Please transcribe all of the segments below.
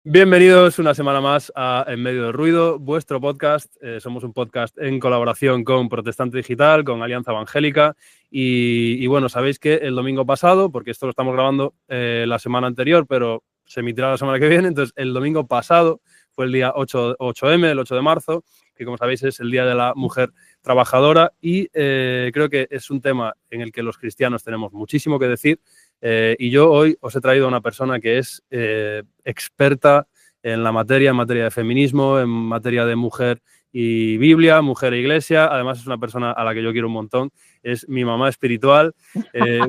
Bienvenidos una semana más a En Medio del Ruido, vuestro podcast. Somos un podcast en colaboración con Protestante Digital, con Alianza Evangélica. Y bueno, sabéis que el domingo pasado, porque esto lo estamos grabando la semana anterior, pero se emitirá la semana que viene, entonces el domingo pasado fue el día 8M, el 8 de marzo, que como sabéis es el Día de la Mujer Trabajadora y creo que es un tema en el que los cristianos tenemos muchísimo que decir. Y yo hoy os he traído a una persona que es experta en materia de feminismo, en materia de mujer y Biblia, mujer e iglesia. Además es una persona a la que yo quiero un montón. Es mi mamá espiritual.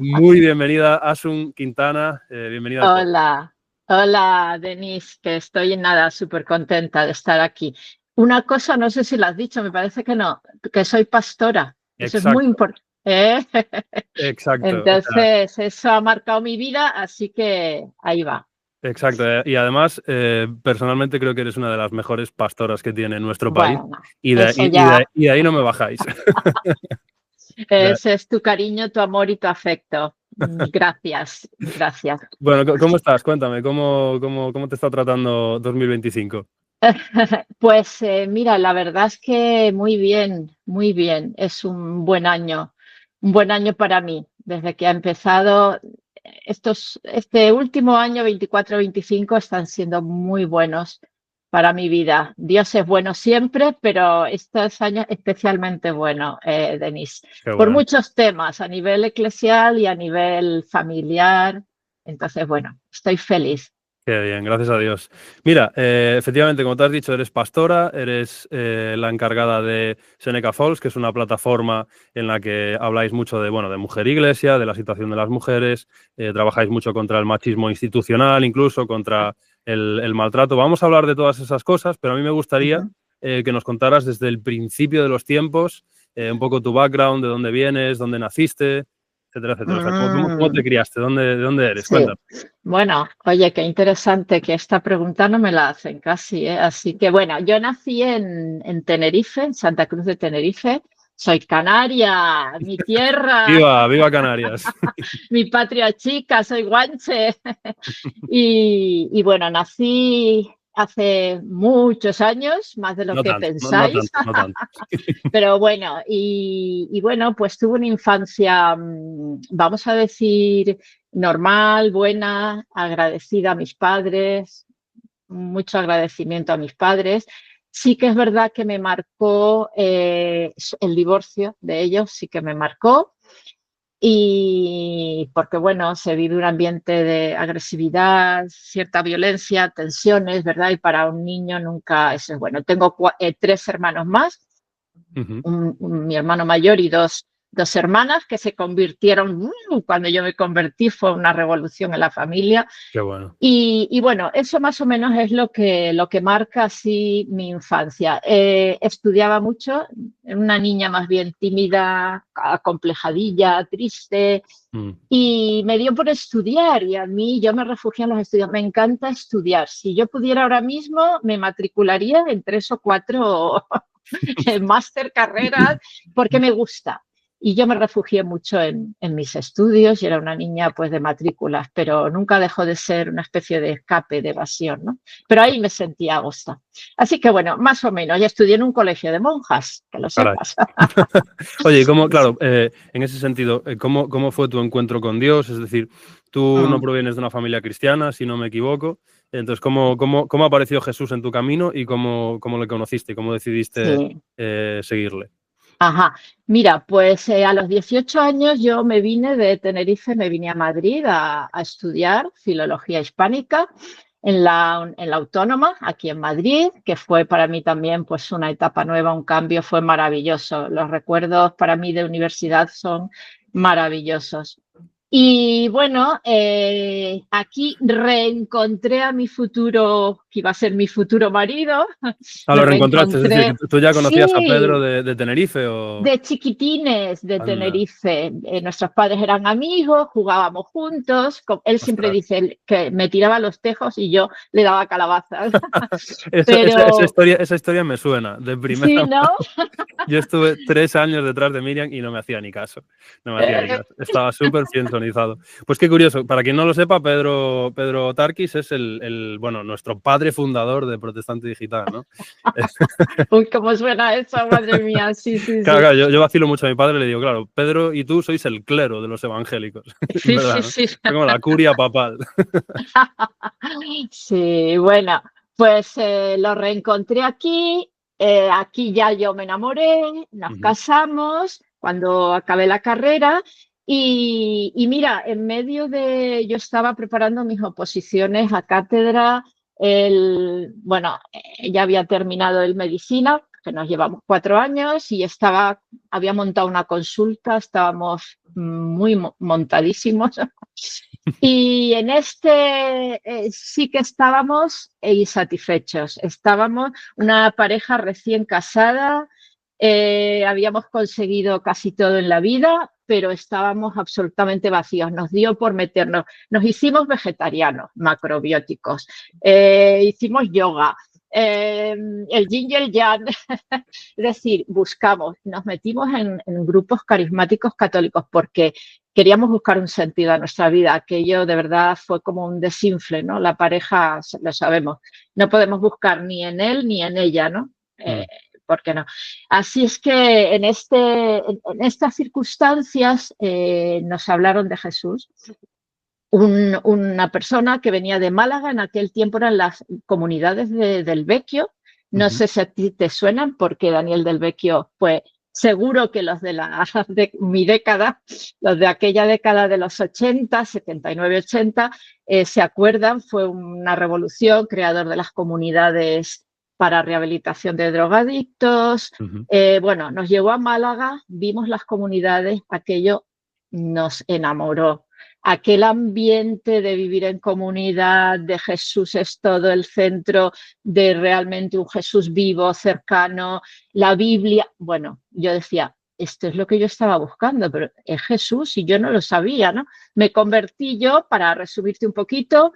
Muy bienvenida, Asun Quintana. Bienvenida al podcast. Hola, Denise, que estoy súper contenta de estar aquí. Una cosa, no sé si lo has dicho, me parece que no, que soy pastora. Eso es muy importante. Exacto. Entonces, eso ha marcado mi vida, así que ahí va. Exacto. Y además, personalmente creo que eres una de las mejores pastoras que tiene nuestro país. Bueno, Y eso ya. de ahí no me bajáis. Ese es tu cariño, tu amor y tu afecto. Gracias, gracias. Bueno, ¿cómo estás? Cuéntame, ¿cómo te está tratando 2025? Pues mira, la verdad es que muy bien, muy bien. Es un buen año para mí. Desde que ha empezado, este último año 24-25 están siendo muy buenos para mi vida. Dios es bueno siempre, pero estos años especialmente bueno, Denise, Qué por bueno. muchos temas a nivel eclesial y a nivel familiar. Entonces, bueno, estoy feliz. Qué bien, gracias a Dios. Mira, efectivamente, como te has dicho, eres pastora, eres la encargada de Seneca Falls, que es una plataforma en la que habláis mucho de mujer iglesia, de la situación de las mujeres, trabajáis mucho contra el machismo institucional, incluso contra el maltrato. Vamos a hablar de todas esas cosas, pero a mí me gustaría que nos contaras desde el principio de los tiempos, un poco tu background, de dónde vienes, dónde naciste, etcétera, etcétera. O sea, ¿cómo te criaste? ¿De dónde eres? Sí. Cuéntame. Bueno, oye, qué interesante que esta pregunta no me la hacen casi, ¿eh? Así que bueno, yo nací en Tenerife, en Santa Cruz de Tenerife. Soy canaria, mi tierra, Viva Canarias. mi patria chica, soy guanche. Y bueno, nací hace muchos años, más de lo No que tanto, no pensáis. tanto, no tanto. Pero bueno, y bueno, pues tuve una infancia, vamos a decir, normal, buena, agradecida a mis padres, mucho agradecimiento a mis padres. Sí que es verdad que me marcó el divorcio de ellos, sí que me marcó. Y porque, bueno, se vive un ambiente de agresividad, cierta violencia, tensiones, ¿verdad? Y para un niño nunca eso es bueno. Tengo 3 hermanos más, Ujú. mi hermano mayor y dos hermanas que se convirtieron, cuando yo me convertí fue una revolución en la familia. Qué bueno. Y bueno, eso más o menos es lo que marca así mi infancia. Estudiaba mucho, era una niña más bien tímida, acomplejadilla, triste, Mm. y me dio por estudiar y a mí yo me refugié en los estudios. Me encanta estudiar. Si yo pudiera ahora mismo, me matricularía en 3 o 4 máster, carreras, porque me gusta. Y yo me refugié mucho en mis estudios y era una niña pues de matrículas, pero nunca dejó de ser una especie de escape, de evasión, ¿no? Pero ahí me sentía a gusto. Así que bueno, más o menos, ya estudié en un colegio de monjas, que lo Caray. sepas. Oye, claro, en ese sentido, ¿cómo fue tu encuentro con Dios? Es decir, tú no provienes de una familia cristiana, si no me equivoco. Entonces, ¿cómo apareció Jesús en tu camino y cómo le conociste y cómo decidiste Sí. seguirle? Ajá, mira, pues a los 18 años yo me vine de Tenerife, me vine a Madrid a estudiar filología hispánica en la Autónoma, aquí en Madrid, que fue para mí también pues una etapa nueva, un cambio, fue maravilloso. Los recuerdos para mí de universidad son maravillosos. Y bueno, aquí reencontré a mi futuro, que iba a ser mi futuro marido, Ah, lo lo reencontraste, es decir, reencontré. que tú ya conocías a Pedro Sí, de Tenerife o... de chiquitines de Anda, Tenerife. Nuestros padres eran amigos, jugábamos juntos. Él siempre ostras. dice que me tiraba los tejos y yo le daba calabazas. Esa Pero historia me suena de primera sí, mano. ¿no? Yo estuve 3 años detrás de Miriam y no me hacía ni caso. No me hacía ni caso. Estaba súper friendzonizado. Pues qué curioso. Para quien no lo sepa, Pedro Tarquis es nuestro padre padre fundador de Protestante Digital, ¿no? Uy, ¿cómo suena eso? Madre mía, sí, sí, Claro, sí. claro, yo vacilo mucho a mi padre y le digo, claro, Pedro y tú sois el clero de los evangélicos, en Sí, verdad, sí, ¿no? sí. Es como la curia papal. Sí, bueno, pues lo reencontré aquí. Aquí ya yo me enamoré, nos Ujú, casamos cuando acabé la carrera y mira, en medio de, yo estaba preparando mis oposiciones a cátedra, bueno, ya había terminado el medicina, que nos llevamos 4 años y había montado una consulta, estábamos muy montadísimos. Y en sí que estábamos insatisfechos. Estábamos una pareja recién casada, habíamos conseguido casi todo en la vida, pero estábamos absolutamente vacíos. Nos dio por meternos, nos hicimos vegetarianos, macrobióticos, hicimos yoga, el yin y el yang. Es decir, nos metimos en grupos carismáticos católicos porque queríamos buscar un sentido a nuestra vida. Aquello de verdad fue como un desinfle, ¿no? La pareja, lo sabemos, no podemos buscar ni en él ni en ella, ¿no? mm, ¿Por qué no? Así es que en estas circunstancias nos hablaron de Jesús. Una persona que venía de Málaga, en aquel tiempo eran las comunidades del Vecchio. No ujú. sé si a ti te suenan, porque Daniel del Vecchio fue seguro que los de mi década, los de aquella década de los 80, 79, 80, se acuerdan, fue una revolución, creador de las comunidades para rehabilitación de drogadictos. Ujú. Bueno, nos llevó a Málaga, vimos las comunidades, aquello nos enamoró. Aquel ambiente de vivir en comunidad, de Jesús es todo el centro, de realmente un Jesús vivo, cercano, la Biblia. Bueno, yo decía, esto es lo que yo estaba buscando, pero es Jesús y yo no lo sabía, ¿no? Me convertí yo, para resumirte un poquito,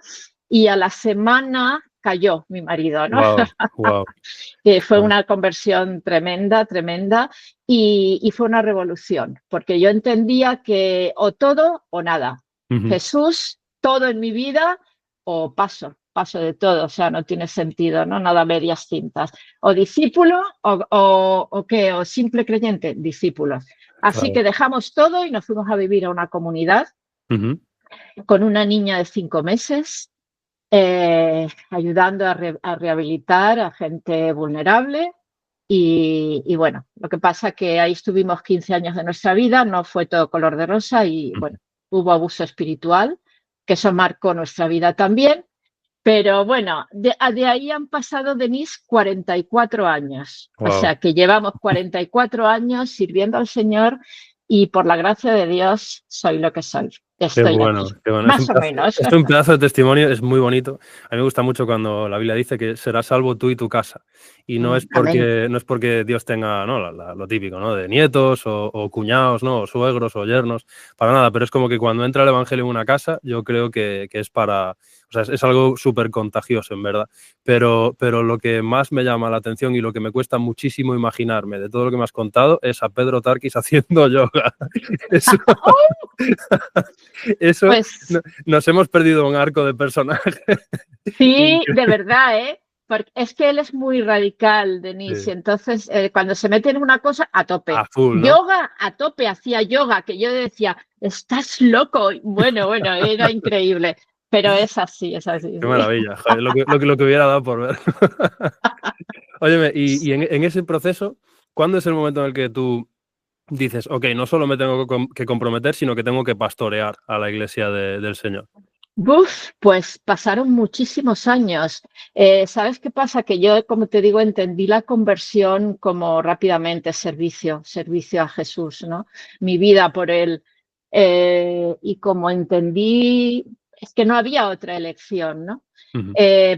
y a la semana cayó mi marido, ¿no? Wow, wow. Que fue una conversión tremenda, tremenda, y fue una revolución, porque yo entendía que o todo o nada. Ujú. Jesús, todo en mi vida, o paso de todo, o sea, no tiene sentido, ¿no? Nada medias tintas. O discípulo, o qué, o simple creyente, discípulo. Así Claro. que dejamos todo y nos fuimos a vivir a una comunidad Ujú. con una niña de 5 meses, ayudando a rehabilitar a gente vulnerable. Y bueno, lo que pasa es que ahí estuvimos 15 años de nuestra vida, no fue todo color de rosa y Ujú. bueno, hubo abuso espiritual, que eso marcó nuestra vida también. Pero bueno, de ahí han pasado, Denise, 44 años. O Wow. sea que llevamos 44 años sirviendo al Señor y por la gracia de Dios soy lo que soy. Qué Estoy bueno, aquí, qué bueno. más o menos. Es un pedazo de testimonio, es muy bonito. A mí me gusta mucho cuando la Biblia dice que serás salvo tú y tu casa. Y Amén. no es porque Dios tenga, ¿no? Lo típico, ¿no? De nietos o cuñados, ¿no? O suegros o yernos, para nada. Pero es como que cuando entra el Evangelio en una casa, yo creo que es para... O sea, es algo súper contagioso, en verdad. Pero lo que más me llama la atención y lo que me cuesta muchísimo imaginarme de todo lo que me has contado es a Pedro Tarquis haciendo yoga. Eso... Eso, Pues nos hemos perdido un arco de personaje. sí, de Increíble. verdad, ¿eh? Porque es que él es muy radical, Denise, y Sí, entonces cuando se mete en una cosa, a tope. a full, ¿no? Yoga, a tope, hacía yoga, que yo decía, estás loco. Bueno, era increíble, pero es así, es así. Qué Sí. maravilla, joder, lo que hubiera dado por ver. Óyeme, y en ese proceso, ¿cuándo es el momento en el que tú dices, ok, no solo me tengo que comprometer, sino que tengo que pastorear a la iglesia del Señor? Buf, pues pasaron muchísimos años. ¿Sabes qué pasa? Que yo, como te digo, entendí la conversión como rápidamente servicio a Jesús, ¿no? Mi vida por él. Y como entendí, es que no había otra elección, ¿no? Ujú.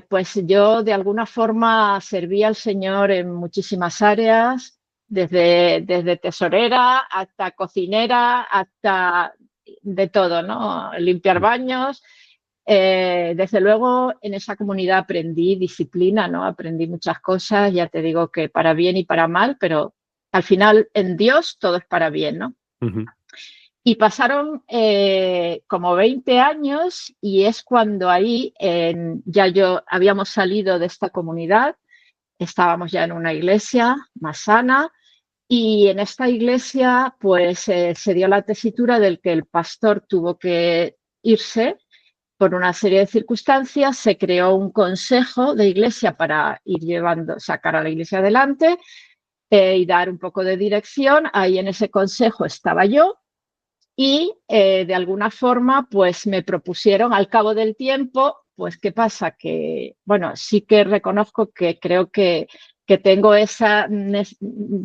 Pues yo de alguna forma serví al Señor en muchísimas áreas, desde tesorera hasta cocinera, hasta de todo, ¿no? Limpiar baños. Desde luego, en esa comunidad aprendí disciplina, ¿no? Aprendí muchas cosas, ya te digo que para bien y para mal, pero al final en Dios todo es para bien, ¿no? Ujú. Y pasaron como 20 años y es cuando ahí ya habíamos salido de esta comunidad, estábamos ya en una iglesia más sana y en esta iglesia pues se dio la tesitura del que el pastor tuvo que irse por una serie de circunstancias, se creó un consejo de iglesia para sacar a la iglesia adelante y dar un poco de dirección. Ahí en ese consejo estaba yo. Y de alguna forma, pues me propusieron al cabo del tiempo, pues ¿qué pasa? Que, bueno, sí que reconozco que creo que tengo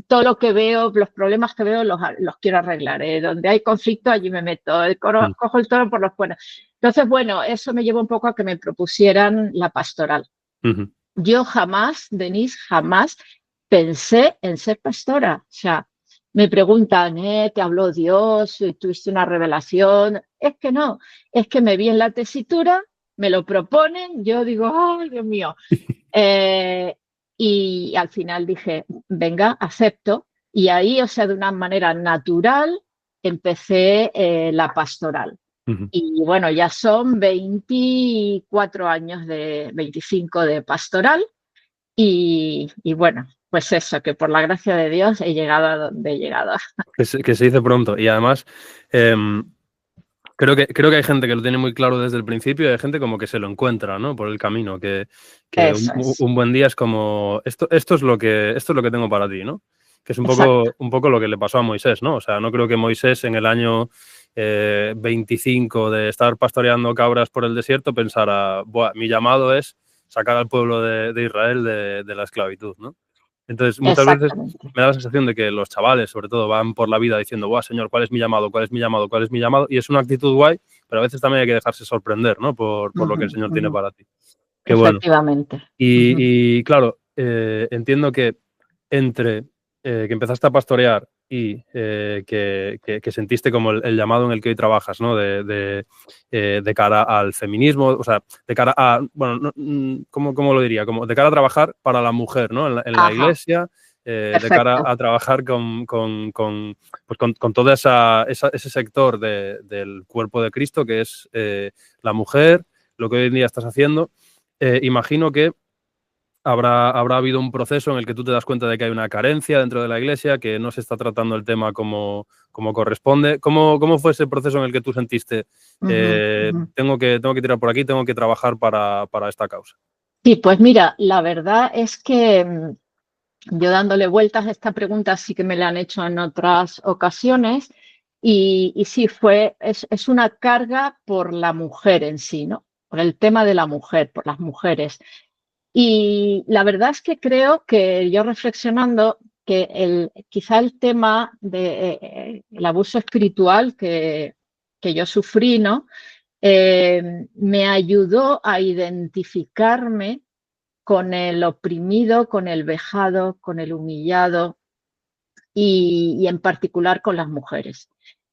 todo lo que veo, los problemas que veo los quiero arreglar. Donde hay conflicto, allí me meto, cojo el toro por los cuernos. Entonces, bueno, eso me llevó un poco a que me propusieran la pastoral. Yo jamás, Denise, jamás pensé en ser pastora. O sea, me preguntan, ¿te habló Dios? ¿Tuviste una revelación? Es que no, es que me vi en la tesitura, me lo proponen, yo digo, ¡ay, Dios mío! Y al final dije, venga, acepto. Y ahí, o sea, de una manera natural, empecé la pastoral. Y bueno, ya son 24 años 25 de pastoral. Y bueno, pues eso, que por la gracia de Dios he llegado a donde he llegado. Que se dice pronto. Y además, creo que hay gente que lo tiene muy claro desde el principio y hay gente como que se lo encuentra, ¿no? Por el camino, que un buen día es como, esto es lo que tengo para ti, ¿no? Que es un poco lo que le pasó a Moisés, ¿no? O sea, no creo que Moisés en el año 25 de estar pastoreando cabras por el desierto pensara, buah, mi llamado es sacar al pueblo de Israel de la esclavitud, ¿no? Entonces, muchas veces me da la sensación de que los chavales, sobre todo, van por la vida diciendo, buah, Señor, ¿cuál es mi llamado? ¿Cuál es mi llamado? ¿Cuál es mi llamado? Y es una actitud guay, pero a veces también hay que dejarse sorprender, ¿no? Por lo que el Señor tiene para ti. Qué bueno. Efectivamente. Y claro, entiendo que entre que empezaste a pastorear y que sentiste como el llamado en el que hoy trabajas, ¿no? De cara al feminismo, o sea, de cara a, bueno, ¿cómo lo diría? Como de cara a trabajar para la mujer, ¿no? En la iglesia, de cara a trabajar con todo ese sector del cuerpo de Cristo, que es la mujer, lo que hoy en día estás haciendo. Imagino que habrá habido un proceso en el que tú te das cuenta de que hay una carencia dentro de la iglesia, que no se está tratando el tema como corresponde. ¿Cómo fue ese proceso en el que tú sentiste, tengo que tirar por aquí, tengo que trabajar para esta causa? Sí, pues mira, la verdad es que yo dándole vueltas a esta pregunta sí que me la han hecho en otras ocasiones y sí, es una carga por la mujer en sí, ¿no? Por el tema de la mujer, por las mujeres. Y la verdad es que creo que yo reflexionando que quizá el tema del abuso espiritual que yo sufrí, ¿no? Me ayudó a identificarme con el oprimido, con el vejado, con el humillado y en particular con las mujeres.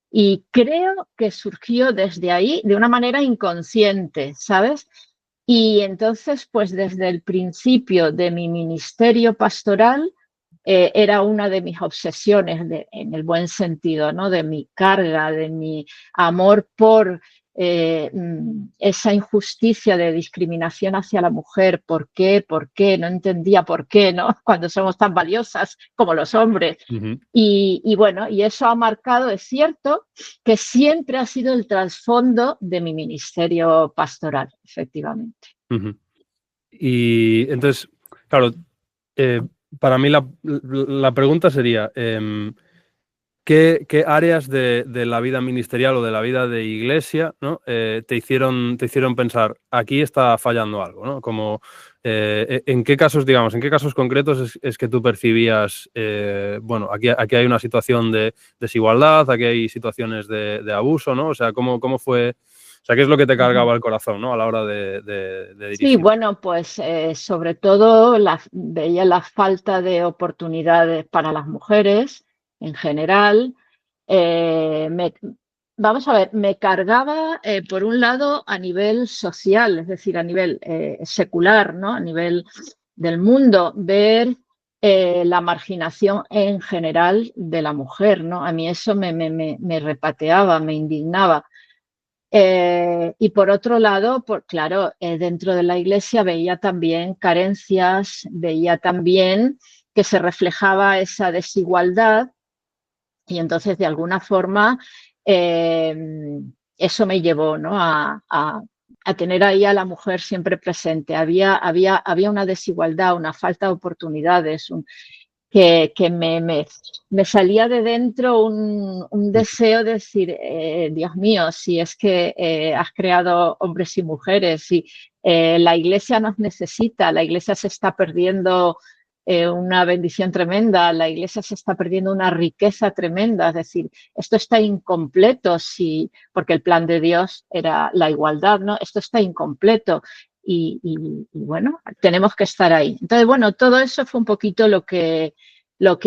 Y creo que surgió desde ahí de una manera inconsciente, ¿sabes? Y entonces, pues desde el principio de mi ministerio pastoral, era una de mis obsesiones, en el buen sentido, ¿no? De mi carga, de mi amor por esa injusticia de discriminación hacia la mujer. ¿Por qué? ¿Por qué? No entendía por qué, ¿no? Cuando somos tan valiosas como los hombres. Y bueno, y eso ha marcado, es cierto, que siempre ha sido el trasfondo de mi ministerio pastoral, efectivamente. Y entonces, claro, para mí la pregunta sería, ¿qué áreas de la vida ministerial o de la vida de iglesia, ¿no? te hicieron pensar, aquí está fallando algo, ¿no? Como, ¿en qué casos, digamos, en qué casos concretos es que tú percibías, bueno, aquí hay una situación de desigualdad, aquí hay situaciones de abuso, ¿no? O sea, ¿cómo fue? O sea, ¿qué es lo que te cargaba el corazón, ¿no? A la hora de dirigir? Sí, bueno, pues sobre todo veía la falta de oportunidades para las mujeres en general. Vamos a ver, me cargaba por un lado a nivel social, es decir, a nivel secular, ¿no? A nivel del mundo, ver la marginación en general de la mujer, ¿no? A mí eso me repateaba, me indignaba. Y por otro lado, claro, dentro de la Iglesia veía también carencias, veía también que se reflejaba esa desigualdad y entonces de alguna forma eso me llevó, ¿no? a tener ahí a la mujer siempre presente. Había una desigualdad, una falta de oportunidades, que me salía de dentro un deseo de decir, Dios mío, si es que has creado hombres y mujeres, y la Iglesia nos necesita, la Iglesia se está perdiendo una bendición tremenda, la Iglesia se está perdiendo una riqueza tremenda, es decir, esto está incompleto, porque el plan de Dios era la igualdad, ¿no? Esto está incompleto. Y bueno, tenemos que estar ahí. Entonces, bueno, todo eso fue un poquito lo que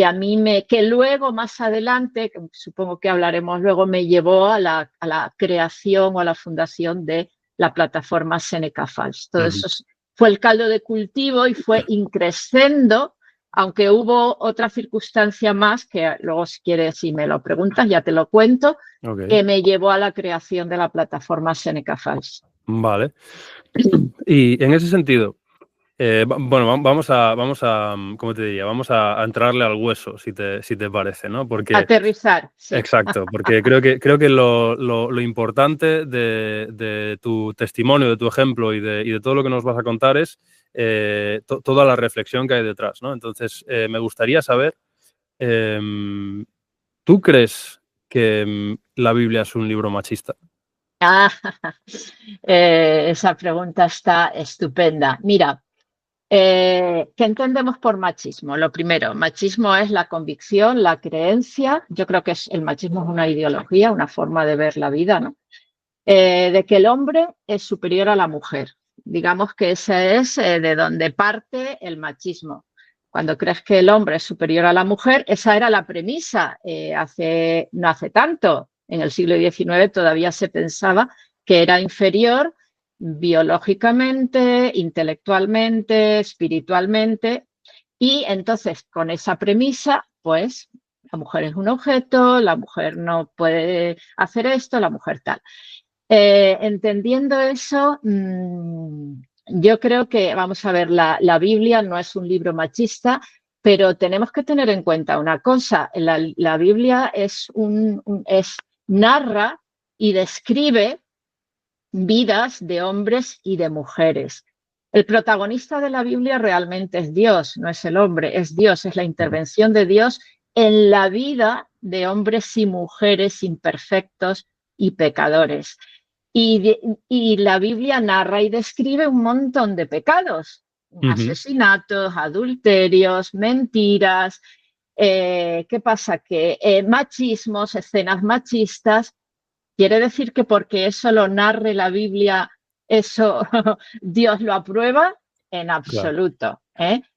a mí que luego más adelante, que supongo que hablaremos luego, me llevó a la creación o a la fundación de la plataforma Seneca Falls. Todo eso fue el caldo de cultivo y fue increciendo, aunque hubo otra circunstancia más que luego, si quieres, si me lo preguntas, ya te lo cuento, que me llevó a la creación de la plataforma Seneca Falls. Vale. Y en ese sentido, bueno, vamos a, ¿cómo te diría? Vamos a entrarle al hueso, si te parece, ¿no? Porque, aterrizar, sí. Exacto, porque creo que lo importante de tu testimonio, de tu ejemplo y de todo lo que nos vas a contar es toda la reflexión que hay detrás, ¿no? Entonces, me gustaría saber, ¿tú crees que la Biblia es un libro machista? Esa pregunta está estupenda. Mira, ¿qué entendemos por machismo? Lo primero, machismo es la convicción, la creencia. Yo creo que el machismo es una ideología, una forma de ver la vida, ¿no? De que el hombre es superior a la mujer. Digamos que ese es de donde parte el machismo. Cuando crees que el hombre es superior a la mujer, esa era la premisa no hace tanto. En el siglo XIX todavía se pensaba que era inferior biológicamente, intelectualmente, espiritualmente, y entonces con esa premisa, pues la mujer es un objeto, la mujer no puede hacer esto, la mujer tal. Entendiendo eso, yo creo que, vamos a ver, la Biblia no es un libro machista, pero tenemos que tener en cuenta una cosa, la Biblia narra y describe vidas de hombres y de mujeres. El protagonista de la Biblia realmente es Dios, no es el hombre, es Dios, es la intervención de Dios en la vida de hombres y mujeres imperfectos y pecadores. Y la Biblia narra y describe un montón de pecados, asesinatos, adulterios, mentiras. ¿Qué pasa? Que machismos, escenas machistas. ¿Quiere decir que porque eso lo narre la Biblia, eso Dios lo aprueba? En absoluto.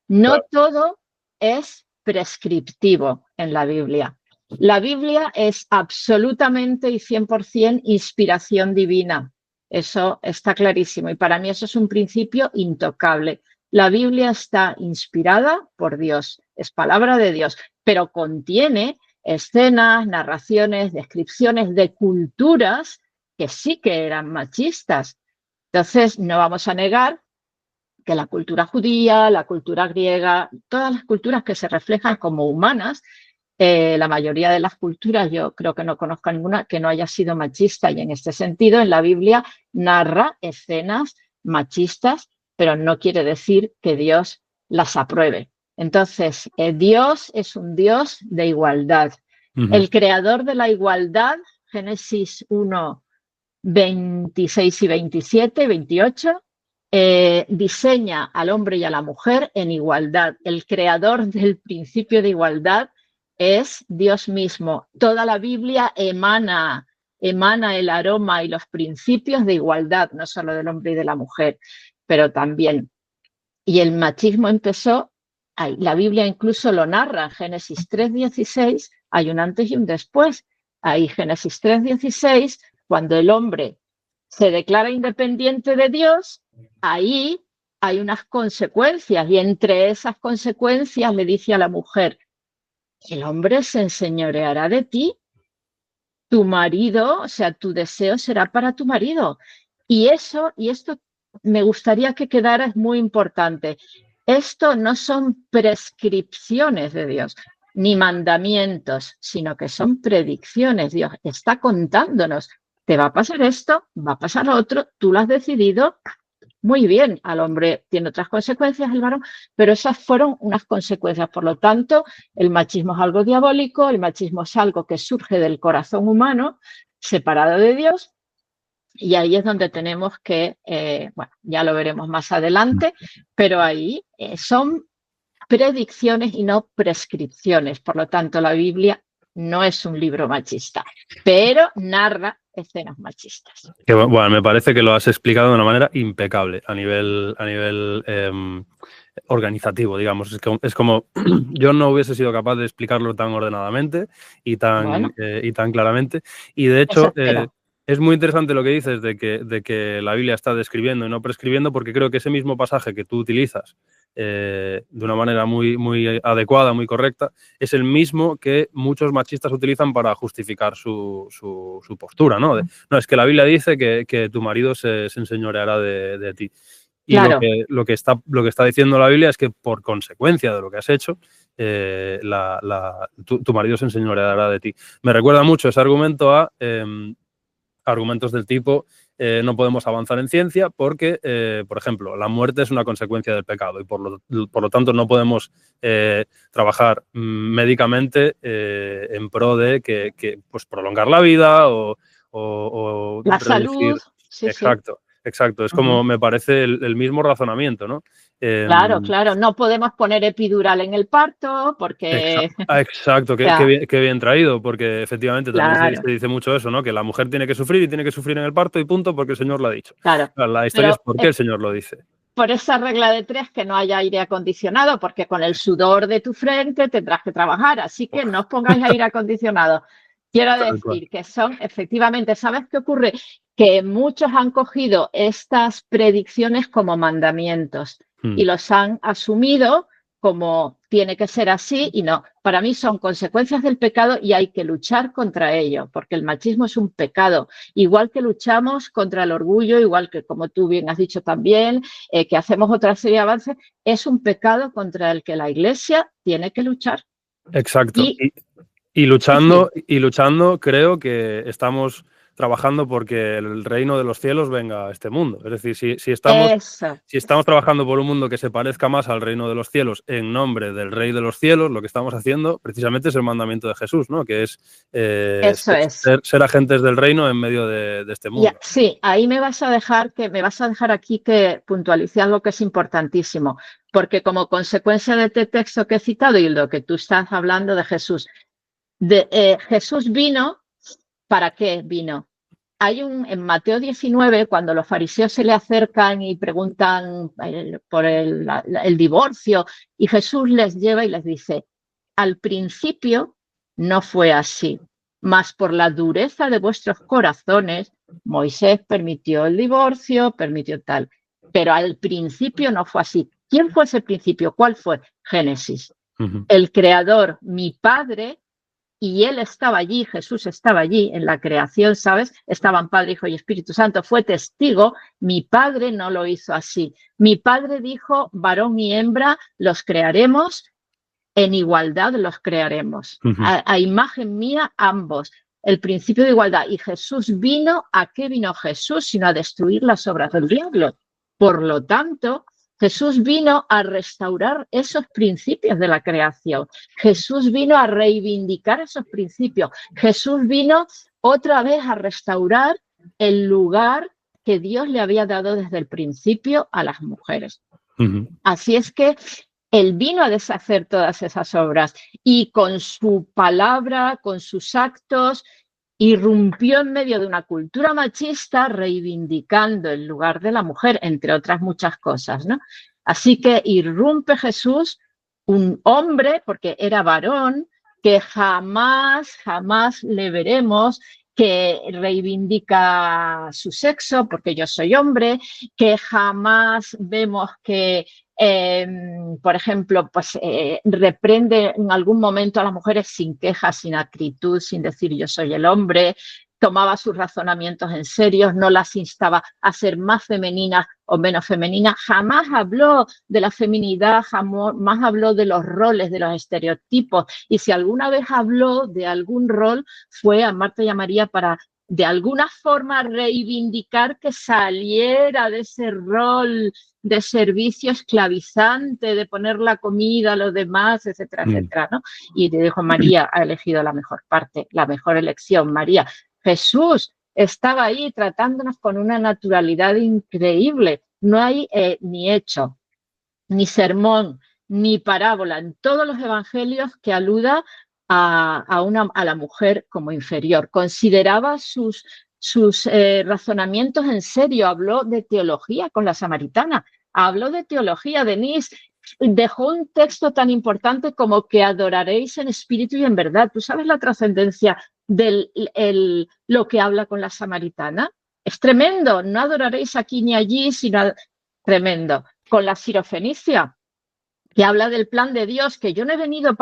No todo es prescriptivo en la Biblia. La Biblia es absolutamente y 100% inspiración divina. Eso está clarísimo y para mí eso es un principio intocable. La Biblia está inspirada por Dios, es palabra de Dios, pero contiene escenas, narraciones, descripciones de culturas que sí que eran machistas. Entonces, no vamos a negar que la cultura judía, la cultura griega, todas las culturas que se reflejan como humanas, la mayoría de las culturas, yo creo que no conozco ninguna que no haya sido machista, y en este sentido en la Biblia narra escenas machistas, pero no quiere decir que Dios las apruebe. Entonces, Dios es un Dios de igualdad. El creador de la igualdad, Génesis 1, 26 y 27, 28, diseña al hombre y a la mujer en igualdad. El creador del principio de igualdad es Dios mismo. Toda la Biblia emana el aroma y los principios de igualdad, no solo del hombre y de la mujer, pero también. Y el machismo empezó, la Biblia incluso lo narra, Génesis 3:16, hay un antes y un después. Ahí Génesis 3:16, cuando el hombre se declara independiente de Dios, ahí hay unas consecuencias y entre esas consecuencias le dice a la mujer, el hombre se enseñoreará de ti, tu marido, o sea, tu deseo será para tu marido. Y esto me gustaría que quedara, es muy importante. Esto no son prescripciones de Dios, ni mandamientos, sino que son predicciones. Dios está contándonos, te va a pasar esto, va a pasar lo otro, tú lo has decidido. Muy bien, al hombre tiene otras consecuencias, el varón, pero esas fueron unas consecuencias. Por lo tanto, el machismo es algo diabólico, el machismo es algo que surge del corazón humano, separado de Dios, y ahí es donde tenemos que, bueno, ya lo veremos más adelante, pero ahí son predicciones y no prescripciones. Por lo tanto, la Biblia no es un libro machista, pero narra escenas machistas. Que, bueno, me parece que lo has explicado de una manera impecable a nivel organizativo, digamos. Es como yo no hubiese sido capaz de explicarlo tan ordenadamente y tan claramente. Y de hecho, es muy interesante lo que dices de que la Biblia está describiendo y no prescribiendo, porque creo que ese mismo pasaje que tú utilizas de una manera muy, muy adecuada, muy correcta, es el mismo que muchos machistas utilizan para justificar su postura, ¿no? No, es que la Biblia dice que tu marido se enseñoreará de ti. Y claro. lo que está diciendo la Biblia es que por consecuencia de lo que has hecho, tu marido se enseñoreará de ti. Me recuerda mucho ese argumento a argumentos del tipo no podemos avanzar en ciencia porque, por ejemplo, la muerte es una consecuencia del pecado y por lo tanto no podemos trabajar médicamente en pro de que pues, prolongar la vida o la reducir. salud. Sí, exacto. Sí. Exacto, es como me parece el mismo razonamiento, ¿no? Claro, claro, no podemos poner epidural en el parto porque... Exacto, qué bien traído, porque efectivamente también se dice mucho eso, ¿no? Que la mujer tiene que sufrir y tiene que sufrir en el parto y punto porque el Señor lo ha dicho. Claro. La historia es por qué el Señor lo dice. Por esa regla de 3 que no haya aire acondicionado, porque con el sudor de tu frente tendrás que trabajar, así que no os pongáis aire acondicionado. Quiero decir que son, efectivamente, ¿sabes qué ocurre? Que muchos han cogido estas predicciones como mandamientos y los han asumido como tiene que ser así y no. Para mí son consecuencias del pecado y hay que luchar contra ello, porque el machismo es un pecado. Igual que luchamos contra el orgullo, igual que, como tú bien has dicho también, que hacemos otra serie de avances, es un pecado contra el que la Iglesia tiene que luchar. Exacto. Y luchando, creo que estamos trabajando porque el reino de los cielos venga a este mundo. Es decir, si estamos trabajando por un mundo que se parezca más al reino de los cielos en nombre del Rey de los cielos, lo que estamos haciendo precisamente es el mandamiento de Jesús, ¿no? Que es, ser agentes del reino en medio de este mundo. Sí, ahí me vas a dejar aquí que puntualice algo que es importantísimo, porque como consecuencia de este texto que he citado y lo que tú estás hablando de Jesús, Jesús vino, ¿para qué vino? En Mateo 19, cuando los fariseos se le acercan y preguntan por el divorcio, y Jesús les lleva y les dice, al principio no fue así, mas por la dureza de vuestros corazones, Moisés permitió el divorcio, permitió tal, pero al principio no fue así. ¿Quién fue ese principio? ¿Cuál fue? Génesis. El creador, mi padre, y él estaba allí, Jesús estaba allí en la creación, ¿sabes? Estaban Padre, Hijo y Espíritu Santo, fue testigo, mi padre no lo hizo así. Mi padre dijo, varón y hembra los crearemos, en igualdad los crearemos. A imagen mía ambos, el principio de igualdad. Y Jesús vino, ¿a qué vino Jesús? Sino a destruir las obras del diablo. Por lo tanto, Jesús vino a restaurar esos principios de la creación. Jesús vino a reivindicar esos principios. Jesús vino otra vez a restaurar el lugar que Dios le había dado desde el principio a las mujeres. Así es que Él vino a deshacer todas esas obras y con su palabra, con sus actos, irrumpió en medio de una cultura machista reivindicando el lugar de la mujer, entre otras muchas cosas, ¿no? Así que irrumpe Jesús, un hombre, porque era varón, que jamás le veremos que reivindica su sexo, porque yo soy hombre, que jamás vemos que, por ejemplo, pues reprende en algún momento a las mujeres sin quejas, sin acritud, sin decir yo soy el hombre, tomaba sus razonamientos en serio, no las instaba a ser más femeninas o menos femeninas, jamás habló de la feminidad, jamás habló de los roles, de los estereotipos, y si alguna vez habló de algún rol fue a Marta y a María para de alguna forma reivindicar que saliera de ese rol de servicio esclavizante, de poner la comida a los demás, etcétera, etcétera, ¿no? Y le dijo, María ha elegido la mejor parte, la mejor elección, María. Jesús estaba ahí tratándonos con una naturalidad increíble. No hay ni hecho, ni sermón, ni parábola en todos los evangelios que aluda a la mujer como inferior. Consideraba sus razonamientos en serio. Habló de teología con la samaritana. Habló de teología. Denise dejó un texto tan importante como que adoraréis en espíritu y en verdad. ¿Tú sabes la trascendencia de lo que habla con la samaritana? Es tremendo. No adoraréis aquí ni allí, sino tremendo. Con la sirofenicia, que habla del plan de Dios, que yo no he venido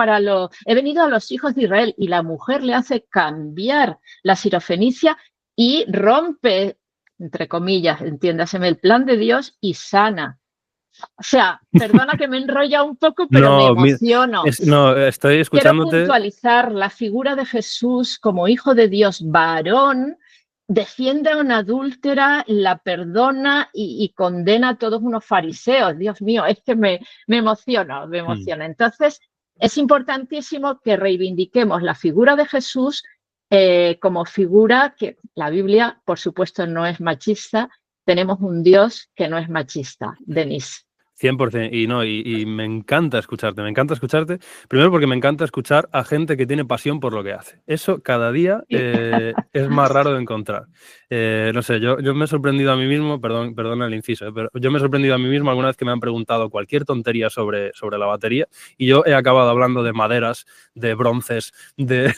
he venido a los hijos de Israel, y la mujer le hace cambiar la sirofenicia y rompe, entre comillas, entiéndaseme, el plan de Dios y sana. O sea, perdona que me enrolla un poco, pero me emociono. Estoy escuchándote. Quiero puntualizar la figura de Jesús como hijo de Dios, varón, defiende a una adúltera, la perdona y condena a todos unos fariseos. Dios mío, es que me emociona, me emociona. Entonces, es importantísimo que reivindiquemos la figura de Jesús como figura que la Biblia, por supuesto, no es machista. Tenemos un Dios que no es machista, Denise. 100%, y me encanta escucharte, primero porque me encanta escuchar a gente que tiene pasión por lo que hace. Eso cada día es más raro de encontrar. No sé, yo me he sorprendido a mí mismo, perdona el inciso, pero yo me he sorprendido a mí mismo alguna vez que me han preguntado cualquier tontería sobre la batería y yo he acabado hablando de maderas, de bronces, de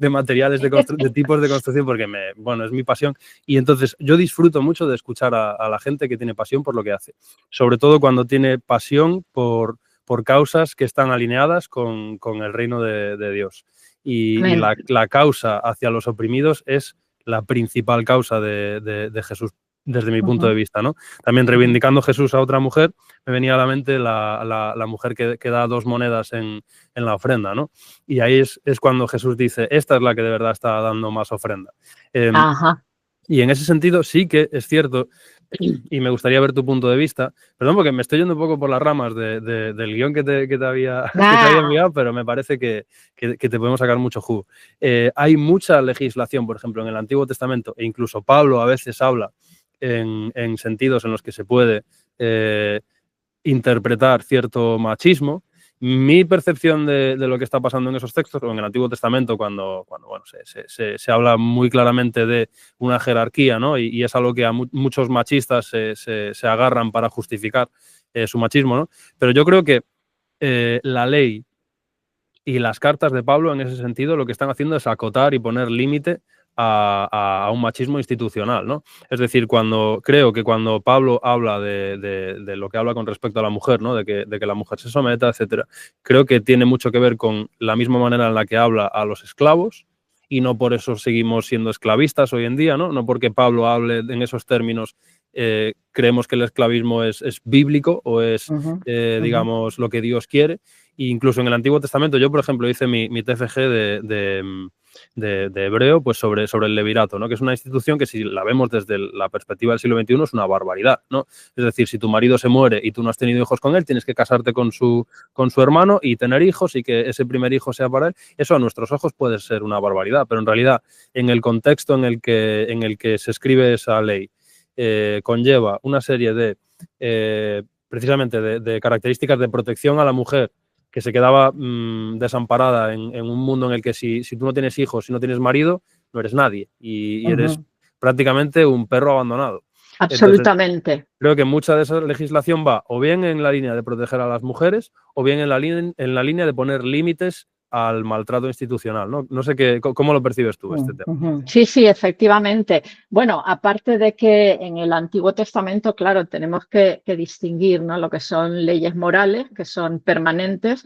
materiales, de tipos de construcción, porque es mi pasión, y entonces yo disfruto mucho de escuchar a la gente que tiene pasión por lo que hace, sobre todo cuando tiene pasión por causas que están alineadas con el reino de Dios. Y la causa hacia los oprimidos es la principal causa de Jesús, desde mi punto de vista, ¿no? También reivindicando Jesús a otra mujer, me venía a la mente la mujer que da 2 monedas en la ofrenda, ¿no? Y ahí es cuando Jesús dice, esta es la que de verdad está dando más ofrenda. Y en ese sentido sí que es cierto, y me gustaría ver tu punto de vista. Perdón, porque me estoy yendo un poco por las ramas del guión que te había enviado, pero me parece que te podemos sacar mucho jugo. Hay mucha legislación, por ejemplo, en el Antiguo Testamento, e incluso Pablo a veces habla en sentidos en los que se puede interpretar cierto machismo. Mi percepción de lo que está pasando en esos textos, o en el Antiguo Testamento, cuando se habla muy claramente de una jerarquía, ¿no? Y es algo que a muchos machistas se agarran para justificar su machismo, ¿no? Pero yo creo que la ley y las cartas de Pablo, en ese sentido, lo que están haciendo es acotar y poner límite a un machismo institucional, ¿no? Es decir, cuando Pablo habla de lo que habla con respecto a la mujer, ¿no? De que la mujer se someta, etcétera, creo que tiene mucho que ver con la misma manera en la que habla a los esclavos, y no por eso seguimos siendo esclavistas hoy en día, ¿no? No porque Pablo hable en esos términos creemos que el esclavismo es bíblico o es, digamos, lo que Dios quiere. E incluso en el Antiguo Testamento, yo, por ejemplo, hice mi TFG de hebreo, pues sobre el levirato, ¿no? Que es una institución que, si la vemos desde la perspectiva del siglo XXI, es una barbaridad, ¿no? Es decir, si tu marido se muere y tú no has tenido hijos con él, tienes que casarte con su hermano y tener hijos, y que ese primer hijo sea para él. Eso a nuestros ojos puede ser una barbaridad, pero en realidad, en el contexto en el que se escribe esa ley, conlleva una serie de precisamente de características de protección a la mujer, que se quedaba desamparada en un mundo en el que si tú no tienes hijos, si no tienes marido, no eres nadie y eres prácticamente un perro abandonado. Absolutamente. Entonces, creo que mucha de esa legislación va o bien en la línea de proteger a las mujeres, o bien en la línea de poner límites al maltrato institucional, ¿no? No sé cómo lo percibes tú este tema. Sí, sí, efectivamente. Bueno, aparte de que en el Antiguo Testamento, claro, tenemos que distinguir, ¿no?, lo que son leyes morales, que son permanentes,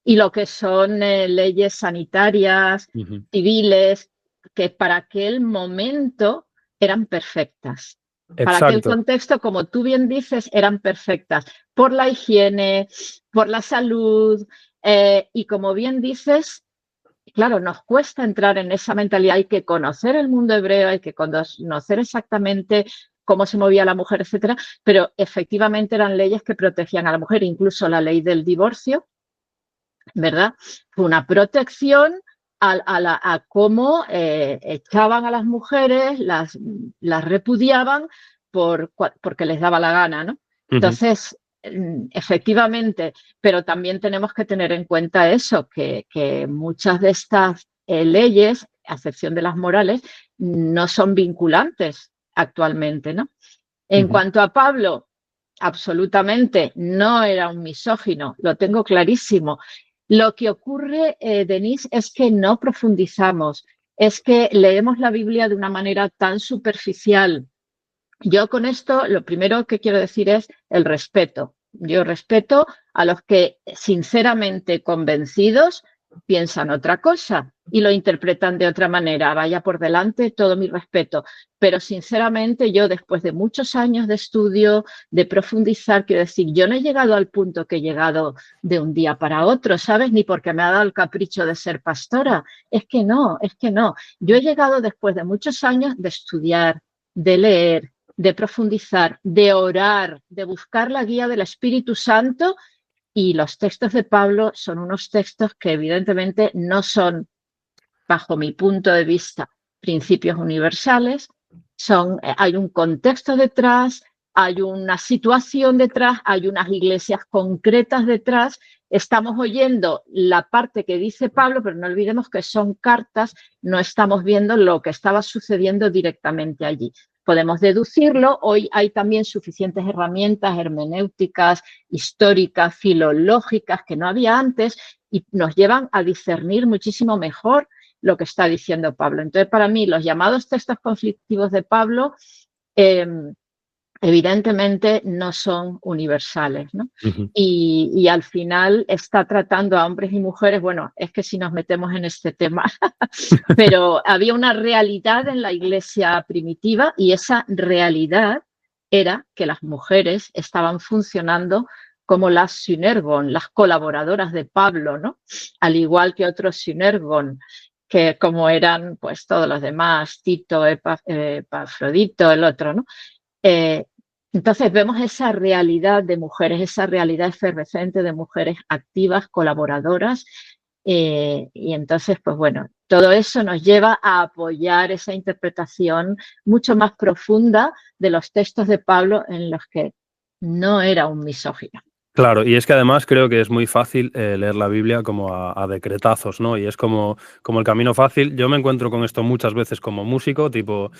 y lo que son leyes sanitarias, civiles, que para aquel momento eran perfectas. Para aquel contexto, como tú bien dices, eran perfectas por la higiene, por la salud, y como bien dices, claro, nos cuesta entrar en esa mentalidad. Hay que conocer el mundo hebreo, hay que conocer exactamente cómo se movía la mujer, etcétera, pero efectivamente eran leyes que protegían a la mujer, incluso la ley del divorcio, ¿verdad? Fue una protección a cómo echaban a las mujeres, las repudiaban porque les daba la gana, ¿no? Entonces, efectivamente, pero también tenemos que tener en cuenta eso, que muchas de estas leyes, a excepción de las morales, no son vinculantes actualmente, ¿no? En cuanto a Pablo, absolutamente no era un misógino, lo tengo clarísimo. Lo que ocurre, Denise, es que no profundizamos, es que leemos la Biblia de una manera tan superficial. Yo con esto lo primero que quiero decir es el respeto. Yo respeto a los que sinceramente convencidos piensan otra cosa y lo interpretan de otra manera. Vaya por delante todo mi respeto. Pero sinceramente yo, después de muchos años de estudio, de profundizar, quiero decir, yo no he llegado al punto que he llegado de un día para otro, ¿sabes? Ni porque me ha dado el capricho de ser pastora. Es que no, es que no. Yo he llegado después de muchos años de estudiar, de leer, de profundizar, de orar, de buscar la guía del Espíritu Santo, y los textos de Pablo son unos textos que evidentemente no son, bajo mi punto de vista, principios universales, hay un contexto detrás, hay una situación detrás, hay unas iglesias concretas detrás. Estamos oyendo la parte que dice Pablo, pero no olvidemos que son cartas, no estamos viendo lo que estaba sucediendo directamente allí. Podemos deducirlo. Hoy hay también suficientes herramientas hermenéuticas, históricas, filológicas, que no había antes, y nos llevan a discernir muchísimo mejor lo que está diciendo Pablo. Entonces, para mí, los llamados textos conflictivos de Pablo evidentemente no son universales, ¿no? Y al final está tratando a hombres y mujeres. Bueno, es que si nos metemos en este tema, pero había una realidad en la iglesia primitiva, y esa realidad era que las mujeres estaban funcionando como las synergon, las colaboradoras de Pablo, ¿no? Al igual que otros synergon, que como eran pues todos los demás, Tito, Epafrodito, el otro, ¿no? Entonces vemos esa realidad de mujeres, esa realidad efervescente de mujeres activas, colaboradoras, y entonces, pues bueno, todo eso nos lleva a apoyar esa interpretación mucho más profunda de los textos de Pablo, en los que no era un misógino. Claro, y es que además creo que es muy fácil leer la Biblia como a decretazos, ¿no? Y es como el camino fácil. Yo me encuentro con esto muchas veces como músico, tipo,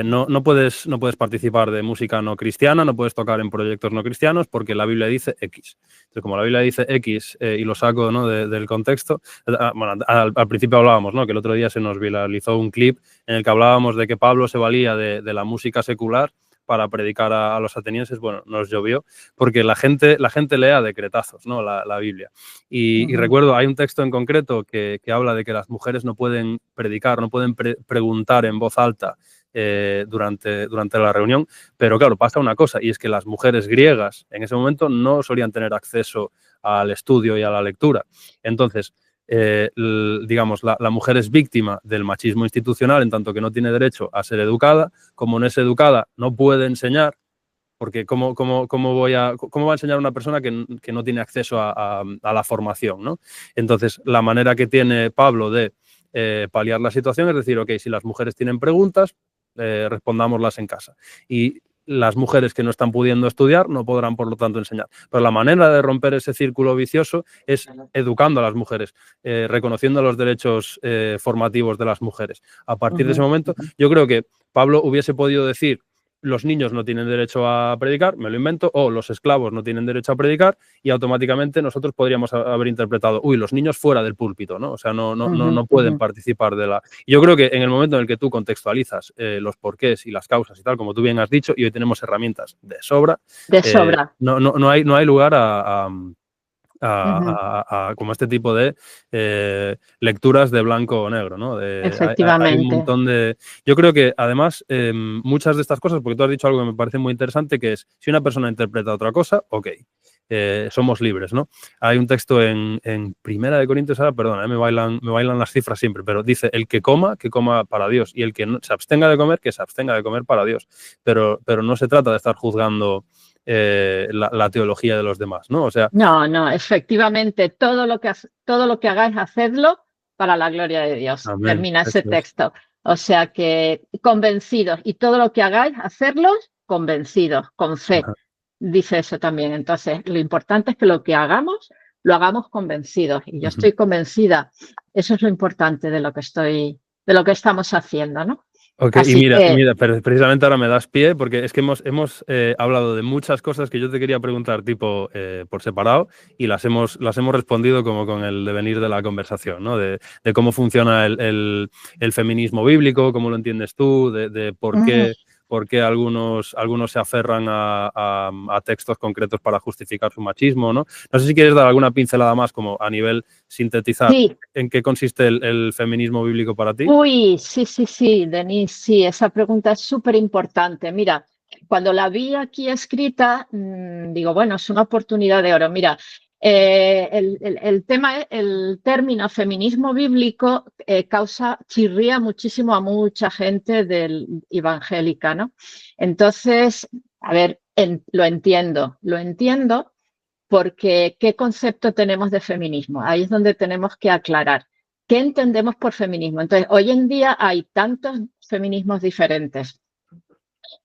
no puedes participar de música no cristiana, no puedes tocar en proyectos no cristianos porque la Biblia dice X. Entonces, como la Biblia dice X y lo saco, ¿no?, del contexto, bueno, al principio hablábamos, ¿no?, que el otro día se nos viralizó un clip en el que hablábamos de que Pablo se valía de la música secular para predicar a los atenienses. Bueno, nos llovió, porque la gente lee a decretazos, ¿no?, la Biblia. Y recuerdo, hay un texto en concreto que habla de que las mujeres no pueden predicar, no pueden preguntar en voz alta durante la reunión, pero claro, pasa una cosa, y es que las mujeres griegas en ese momento no solían tener acceso al estudio y a la lectura. Entonces, digamos, la mujer es víctima del machismo institucional, en tanto que no tiene derecho a ser educada. Como no es educada, no puede enseñar, porque ¿cómo va a enseñar una persona que no tiene acceso a la formación, ¿no? Entonces, la manera que tiene Pablo de paliar la situación es decir, ok, si las mujeres tienen preguntas, respondámoslas en casa. Y las mujeres que no están pudiendo estudiar no podrán, por lo tanto, enseñar. Pero la manera de romper ese círculo vicioso es educando a las mujeres, reconociendo los derechos formativos de las mujeres. A partir de ese momento, yo creo que Pablo hubiese podido decir los niños no tienen derecho a predicar, me lo invento, o los esclavos no tienen derecho a predicar, y automáticamente nosotros podríamos haber interpretado, los niños fuera del púlpito, ¿no? O sea, no pueden participar de la... Yo creo que en el momento en el que tú contextualizas los porqués y las causas y tal, como tú bien has dicho, y hoy tenemos herramientas de sobra, no hay lugar a como este tipo de lecturas de blanco o negro, ¿no? Hay un montón de... Yo creo que, además, muchas de estas cosas, porque tú has dicho algo que me parece muy interesante, que es, si una persona interpreta otra cosa, ok, somos libres, ¿no? Hay un texto en Primera de Corintios, ahora, perdona, me bailan las cifras siempre, pero dice, el que coma para Dios, y el que se abstenga de comer, que se abstenga de comer para Dios. Pero no se trata de estar juzgando la teología de los demás, ¿no? O sea... No, efectivamente, todo lo que hagáis, hacedlo para la gloria de Dios. Amén. Termina ese texto. O sea que convencidos, y todo lo que hagáis, hacerlos convencidos, con fe. Ajá. Dice eso también. Entonces, lo importante es que lo que hagamos, lo hagamos convencidos. Y yo estoy convencida. Eso es lo importante de lo que estamos haciendo, ¿no? Ok, así y mira, pero precisamente ahora me das pie, porque es que hemos hablado de muchas cosas que yo te quería preguntar, tipo, por separado, y las hemos respondido como con el devenir de la conversación, ¿no? De cómo funciona el feminismo bíblico, cómo lo entiendes tú, de por qué algunos se aferran a textos concretos para justificar su machismo, ¿no? No sé si quieres dar alguna pincelada más, como a nivel sintetizar, sí. ¿En qué consiste el feminismo bíblico para ti? Uy, sí, Denise, sí, esa pregunta es súper importante. Mira, cuando la vi aquí escrita, digo, bueno, es una oportunidad de oro. Mira, el término feminismo bíblico chirría muchísimo a mucha gente evangélica, ¿no? Entonces, a ver, lo entiendo porque ¿qué concepto tenemos de feminismo? Ahí es donde tenemos que aclarar. ¿Qué entendemos por feminismo? Entonces, hoy en día hay tantos feminismos diferentes.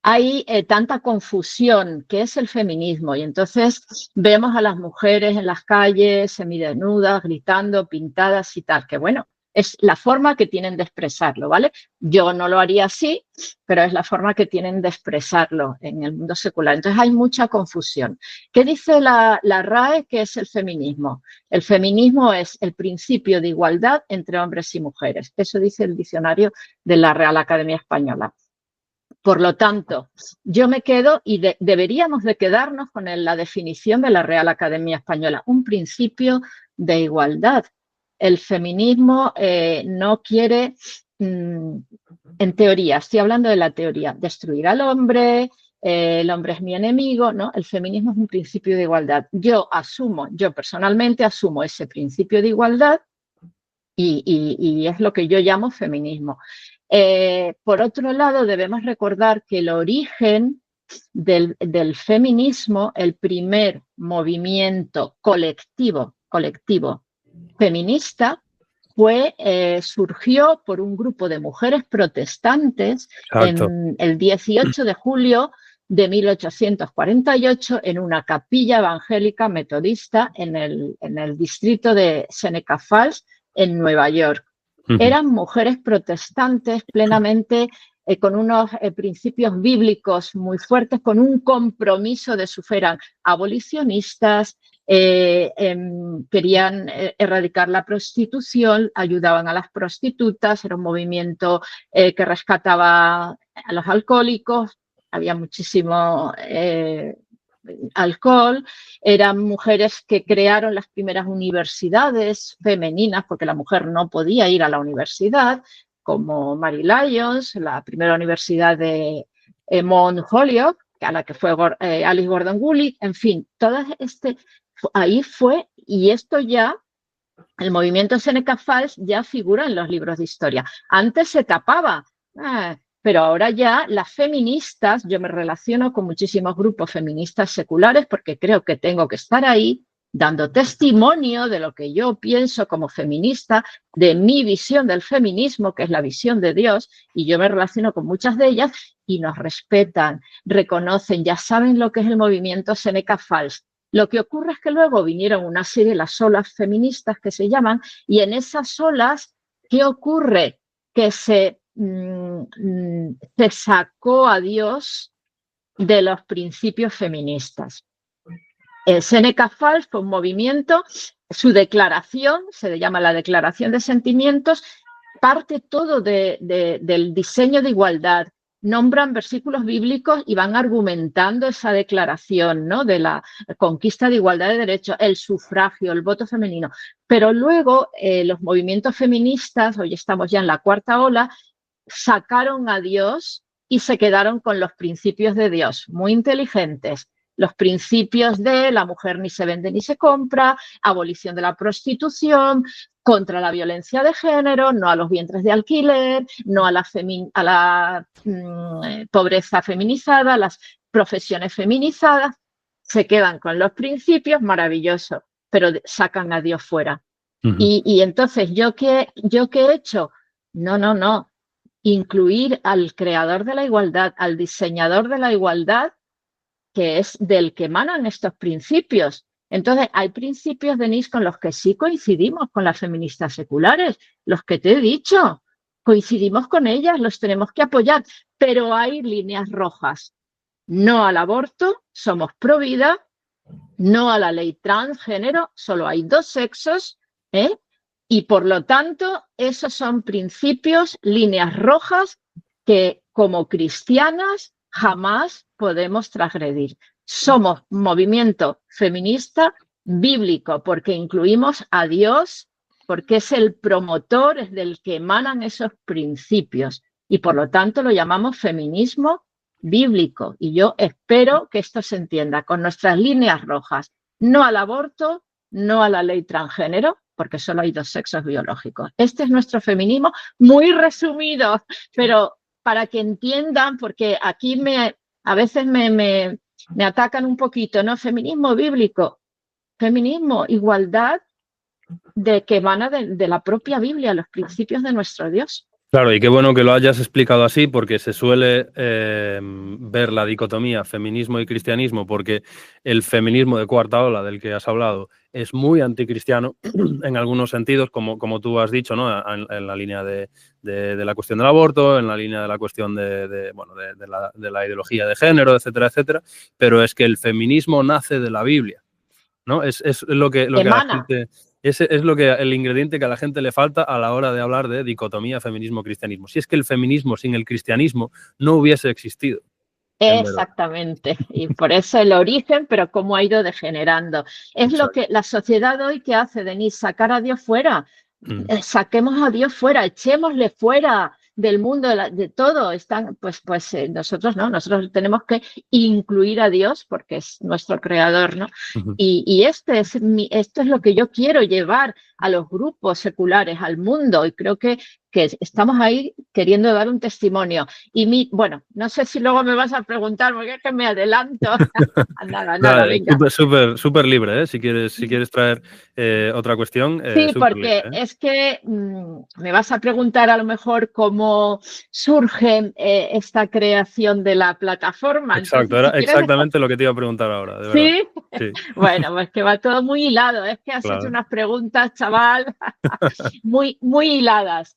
Hay tanta confusión. ¿Qué es el feminismo? Y entonces vemos a las mujeres en las calles, semidesnudas, gritando, pintadas y tal, que bueno, es la forma que tienen de expresarlo, ¿vale? Yo no lo haría así, pero es la forma que tienen de expresarlo en el mundo secular. Entonces hay mucha confusión. ¿Qué dice la RAE que es el feminismo? El feminismo es el principio de igualdad entre hombres y mujeres. Eso dice el diccionario de la Real Academia Española. Por lo tanto, yo me quedo y deberíamos de quedarnos con la definición de la Real Academia Española, un principio de igualdad. El feminismo no quiere, en teoría, estoy hablando de la teoría, destruir al hombre, el hombre es mi enemigo, ¿no? El feminismo es un principio de igualdad. Yo personalmente asumo ese principio de igualdad y es lo que yo llamo feminismo. Por otro lado, debemos recordar que el origen del feminismo, el primer movimiento colectivo feminista, surgió por un grupo de mujeres protestantes. Exacto. En el 18 de julio de 1848 en una capilla evangélica metodista en el distrito de Seneca Falls, en Nueva York. Eran mujeres protestantes plenamente con unos principios bíblicos muy fuertes, con un compromiso de su fe, eran abolicionistas, querían erradicar la prostitución, ayudaban a las prostitutas, era un movimiento que rescataba a los alcohólicos, había muchísimo alcohol, eran mujeres que crearon las primeras universidades femeninas, porque la mujer no podía ir a la universidad, como Mary Lyons, la primera universidad de Mount Holyoke, a la que fue Alice Gordon Woollich, en fin, ahí fue, y esto ya, el movimiento Seneca Falls ya figura en los libros de historia. Antes se tapaba, pero ahora ya las feministas, yo me relaciono con muchísimos grupos feministas seculares porque creo que tengo que estar ahí dando testimonio de lo que yo pienso como feminista, de mi visión del feminismo, que es la visión de Dios, y yo me relaciono con muchas de ellas y nos respetan, reconocen, ya saben lo que es el movimiento Seneca Falls. Lo que ocurre es que luego vinieron una serie de las olas feministas que se llaman, y en esas olas, ¿qué ocurre? Que se sacó a Dios de los principios feministas. Seneca Falls fue un movimiento, su declaración, se llama la Declaración de Sentimientos, parte todo del diseño de igualdad. Nombran versículos bíblicos y van argumentando esa declaración, ¿no?, de la conquista de igualdad de derechos, el sufragio, el voto femenino. Pero luego los movimientos feministas, hoy estamos ya en la cuarta ola, sacaron a Dios y se quedaron con los principios de Dios, muy inteligentes. Los principios de la mujer ni se vende ni se compra, abolición de la prostitución, contra la violencia de género, no a los vientres de alquiler, no a la pobreza feminizada, las profesiones feminizadas. Se quedan con los principios, maravilloso, pero sacan a Dios fuera. Y entonces, ¿yo qué he hecho? No. Incluir al creador de la igualdad, al diseñador de la igualdad, que es del que emanan estos principios. Entonces, hay principios, Denise, con los que sí coincidimos con las feministas seculares, los que te he dicho, coincidimos con ellas, los tenemos que apoyar, pero hay líneas rojas. No al aborto, somos pro vida, no a la ley transgénero, solo hay 2 sexos, y por lo tanto, esos son principios, líneas rojas que como cristianas jamás podemos transgredir. Somos movimiento feminista bíblico porque incluimos a Dios, porque es el promotor, es del que emanan esos principios y por lo tanto lo llamamos feminismo bíblico. Y yo espero que esto se entienda con nuestras líneas rojas. No al aborto, no a la ley transgénero, porque solo hay 2 sexos biológicos. Este es nuestro feminismo, muy resumido, pero para que entiendan, porque aquí a veces me atacan un poquito, ¿no? Feminismo bíblico, feminismo, igualdad de que emana de la propia Biblia, los principios de nuestro Dios. Claro, y qué bueno que lo hayas explicado así, porque se suele ver la dicotomía feminismo y cristianismo, porque el feminismo de cuarta ola del que has hablado es muy anticristiano en algunos sentidos, como tú has dicho, ¿no? En la línea de la cuestión del aborto, en la línea de la cuestión de la ideología de género, etcétera, etcétera, pero es que el feminismo nace de la Biblia, ¿no? Es lo que a la gente... Ese es el ingrediente que a la gente le falta a la hora de hablar de dicotomía feminismo-cristianismo. Si es que el feminismo sin el cristianismo no hubiese existido. Exactamente, y por eso el origen, pero cómo ha ido degenerando. Es Exacto. Lo que la sociedad hoy que hace, Denise, sacar a Dios fuera. Saquemos a Dios fuera, echémosle fuera del mundo, de todo. Nosotros no, nosotros tenemos que incluir a Dios porque es nuestro creador, ¿no? Y esto es lo que yo quiero llevar a los grupos seculares, al mundo, y creo que estamos ahí queriendo dar un testimonio. Y bueno, no sé si luego me vas a preguntar, porque es que me adelanto. Nada, venga. Súper libre, ¿eh? Si quieres traer otra cuestión. Sí, porque libre, es que me vas a preguntar a lo mejor cómo surge esta creación de la plataforma. Exacto, era exactamente lo que te iba a preguntar ahora, de verdad. ¿Sí? Bueno, pues que va todo muy hilado. Es que has hecho unas preguntas, chaval, muy hiladas.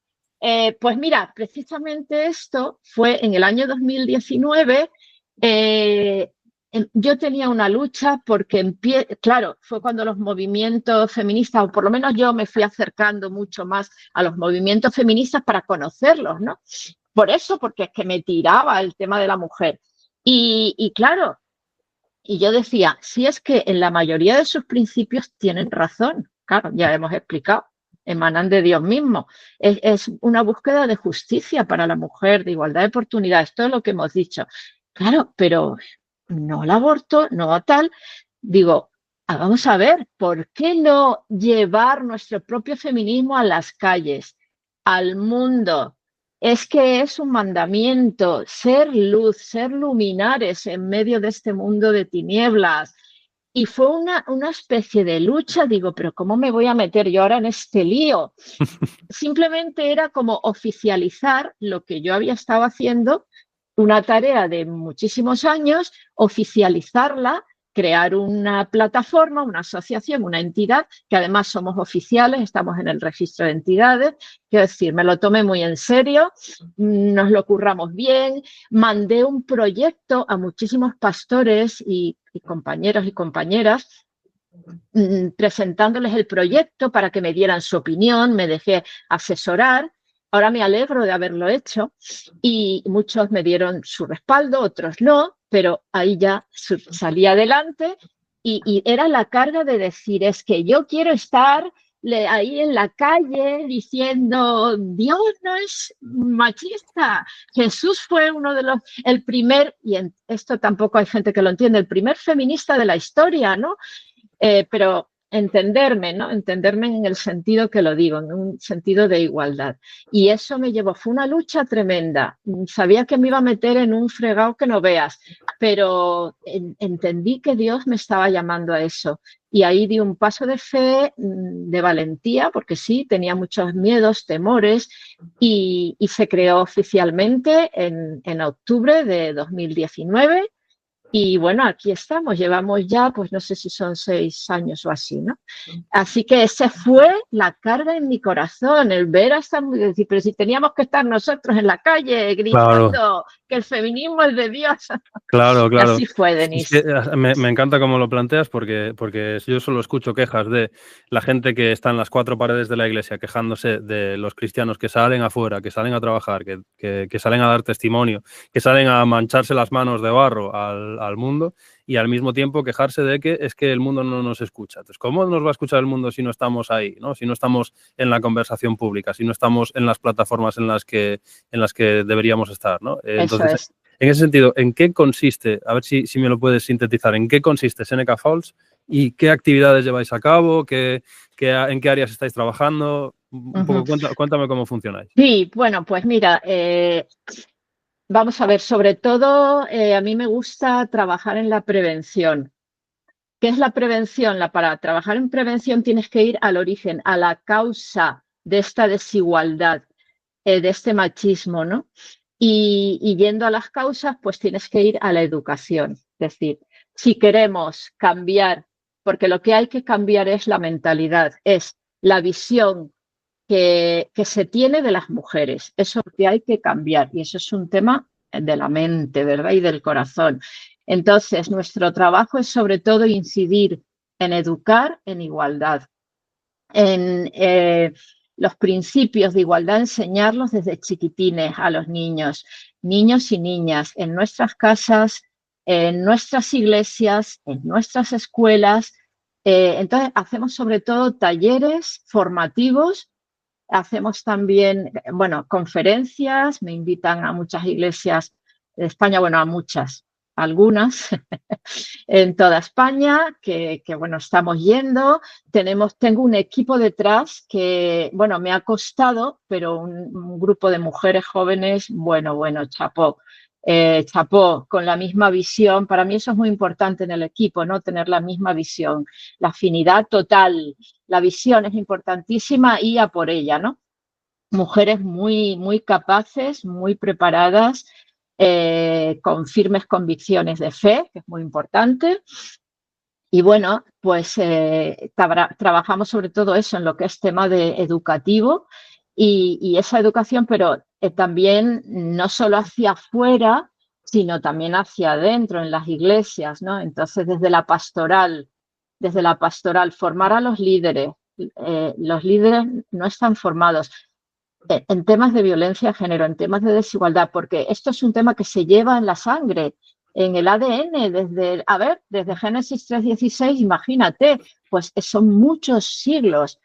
Pues mira, precisamente esto fue en el año 2019. Yo tenía una lucha porque, claro, fue cuando los movimientos feministas, o por lo menos yo me fui acercando mucho más a los movimientos feministas para conocerlos, ¿no? Por eso, porque es que me tiraba el tema de la mujer. Y claro, y yo decía, si es que en la mayoría de sus principios tienen razón, claro, ya hemos explicado, emanan de Dios mismo. Es una búsqueda de justicia para la mujer, de igualdad de oportunidades, todo lo que hemos dicho. Claro, pero no el aborto, no tal. Digo, vamos a ver, ¿por qué no llevar nuestro propio feminismo a las calles, al mundo? Es que es un mandamiento, ser luz, ser luminares en medio de este mundo de tinieblas. Y fue una especie de lucha, digo, pero ¿cómo me voy a meter yo ahora en este lío? Simplemente era como oficializar lo que yo había estado haciendo, una tarea de muchísimos años, oficializarla, crear una plataforma, una asociación, una entidad, que además somos oficiales, estamos en el registro de entidades. Quiero decir, me lo tomé muy en serio, nos lo curramos bien, mandé un proyecto a muchísimos pastores y compañeros y compañeras, presentándoles el proyecto para que me dieran su opinión, me dejé asesorar. Ahora me alegro de haberlo hecho y muchos me dieron su respaldo, otros no, pero ahí ya salí adelante y era la carga de decir, es que yo quiero estar ahí en la calle diciendo, Dios no es machista, Jesús fue uno de el primer, y esto tampoco hay gente que lo entiende, el primer feminista de la historia, ¿no? Pero entenderme, ¿no? Entenderme en el sentido que lo digo, en un sentido de igualdad. Y eso me llevó, fue una lucha tremenda. Sabía que me iba a meter en un fregado que no veas, pero entendí que Dios me estaba llamando a eso. Y ahí di un paso de fe, de valentía, porque sí, tenía muchos miedos, temores, y se creó oficialmente en octubre de 2019. Y bueno, aquí estamos, llevamos ya, pues no sé si son 6 años o así, ¿no? Así que esa fue la carga en mi corazón, el ver a esta mujer, decir, pero si teníamos que estar nosotros en la calle Claro. gritando que el feminismo es de Dios. Claro, Y claro. así fue, Es Denise. que me encanta cómo lo planteas porque yo solo escucho quejas de la gente que está en las 4 paredes de la iglesia quejándose de los cristianos que salen afuera, que salen a trabajar, que salen a dar testimonio, que salen a mancharse las manos de barro al mundo y al mismo tiempo quejarse de que es que el mundo no nos escucha. Entonces, ¿cómo nos va a escuchar el mundo si no estamos ahí, ¿no? Si no estamos en la conversación pública, si no estamos en las plataformas en las que deberíamos estar, ¿no? Eso Entonces, es. en ese sentido, ¿en qué consiste, a ver si me lo puedes sintetizar, en qué consiste Seneca Falls y qué actividades lleváis a cabo, en qué áreas estáis trabajando? Un poco, cuéntame cómo funcionáis. Sí, bueno, pues mira, vamos a ver, sobre todo a mí me gusta trabajar en la prevención. ¿Qué es la prevención? Para trabajar en prevención tienes que ir al origen, a la causa de esta desigualdad, de este machismo, ¿no? Y yendo a las causas, pues tienes que ir a la educación. Es decir, si queremos cambiar, porque lo que hay que cambiar es la mentalidad, es la visión que se tiene de las mujeres. Eso es lo que hay que cambiar y eso es un tema de la mente, ¿verdad? Y del corazón. Entonces, nuestro trabajo es sobre todo incidir en educar en igualdad, en los principios de igualdad, enseñarlos desde chiquitines a los niños y niñas, en nuestras casas, en nuestras iglesias, en nuestras escuelas. Entonces, hacemos sobre todo talleres formativos. Hacemos también, bueno, conferencias, me invitan a muchas iglesias de España, bueno, a muchas, algunas, en toda España, bueno, estamos yendo. Tengo un equipo detrás que, bueno, me ha costado, pero un grupo de mujeres jóvenes, bueno, chapó. Chapó, con la misma visión. Para mí eso es muy importante en el equipo, ¿no? Tener la misma visión, la afinidad total. La visión es importantísima y a por ella, ¿no? Mujeres muy capaces, muy preparadas, con firmes convicciones de fe, que es muy importante. Y bueno, pues trabajamos sobre todo eso en lo que es tema de educativo y esa educación, pero también no solo hacia afuera, sino también hacia adentro, en las iglesias, ¿no? Entonces, desde la pastoral, formar a los líderes. Los líderes no están formados en temas de violencia de género, en temas de desigualdad, porque esto es un tema que se lleva en la sangre, en el ADN, desde Génesis 3:16, imagínate, pues son muchos siglos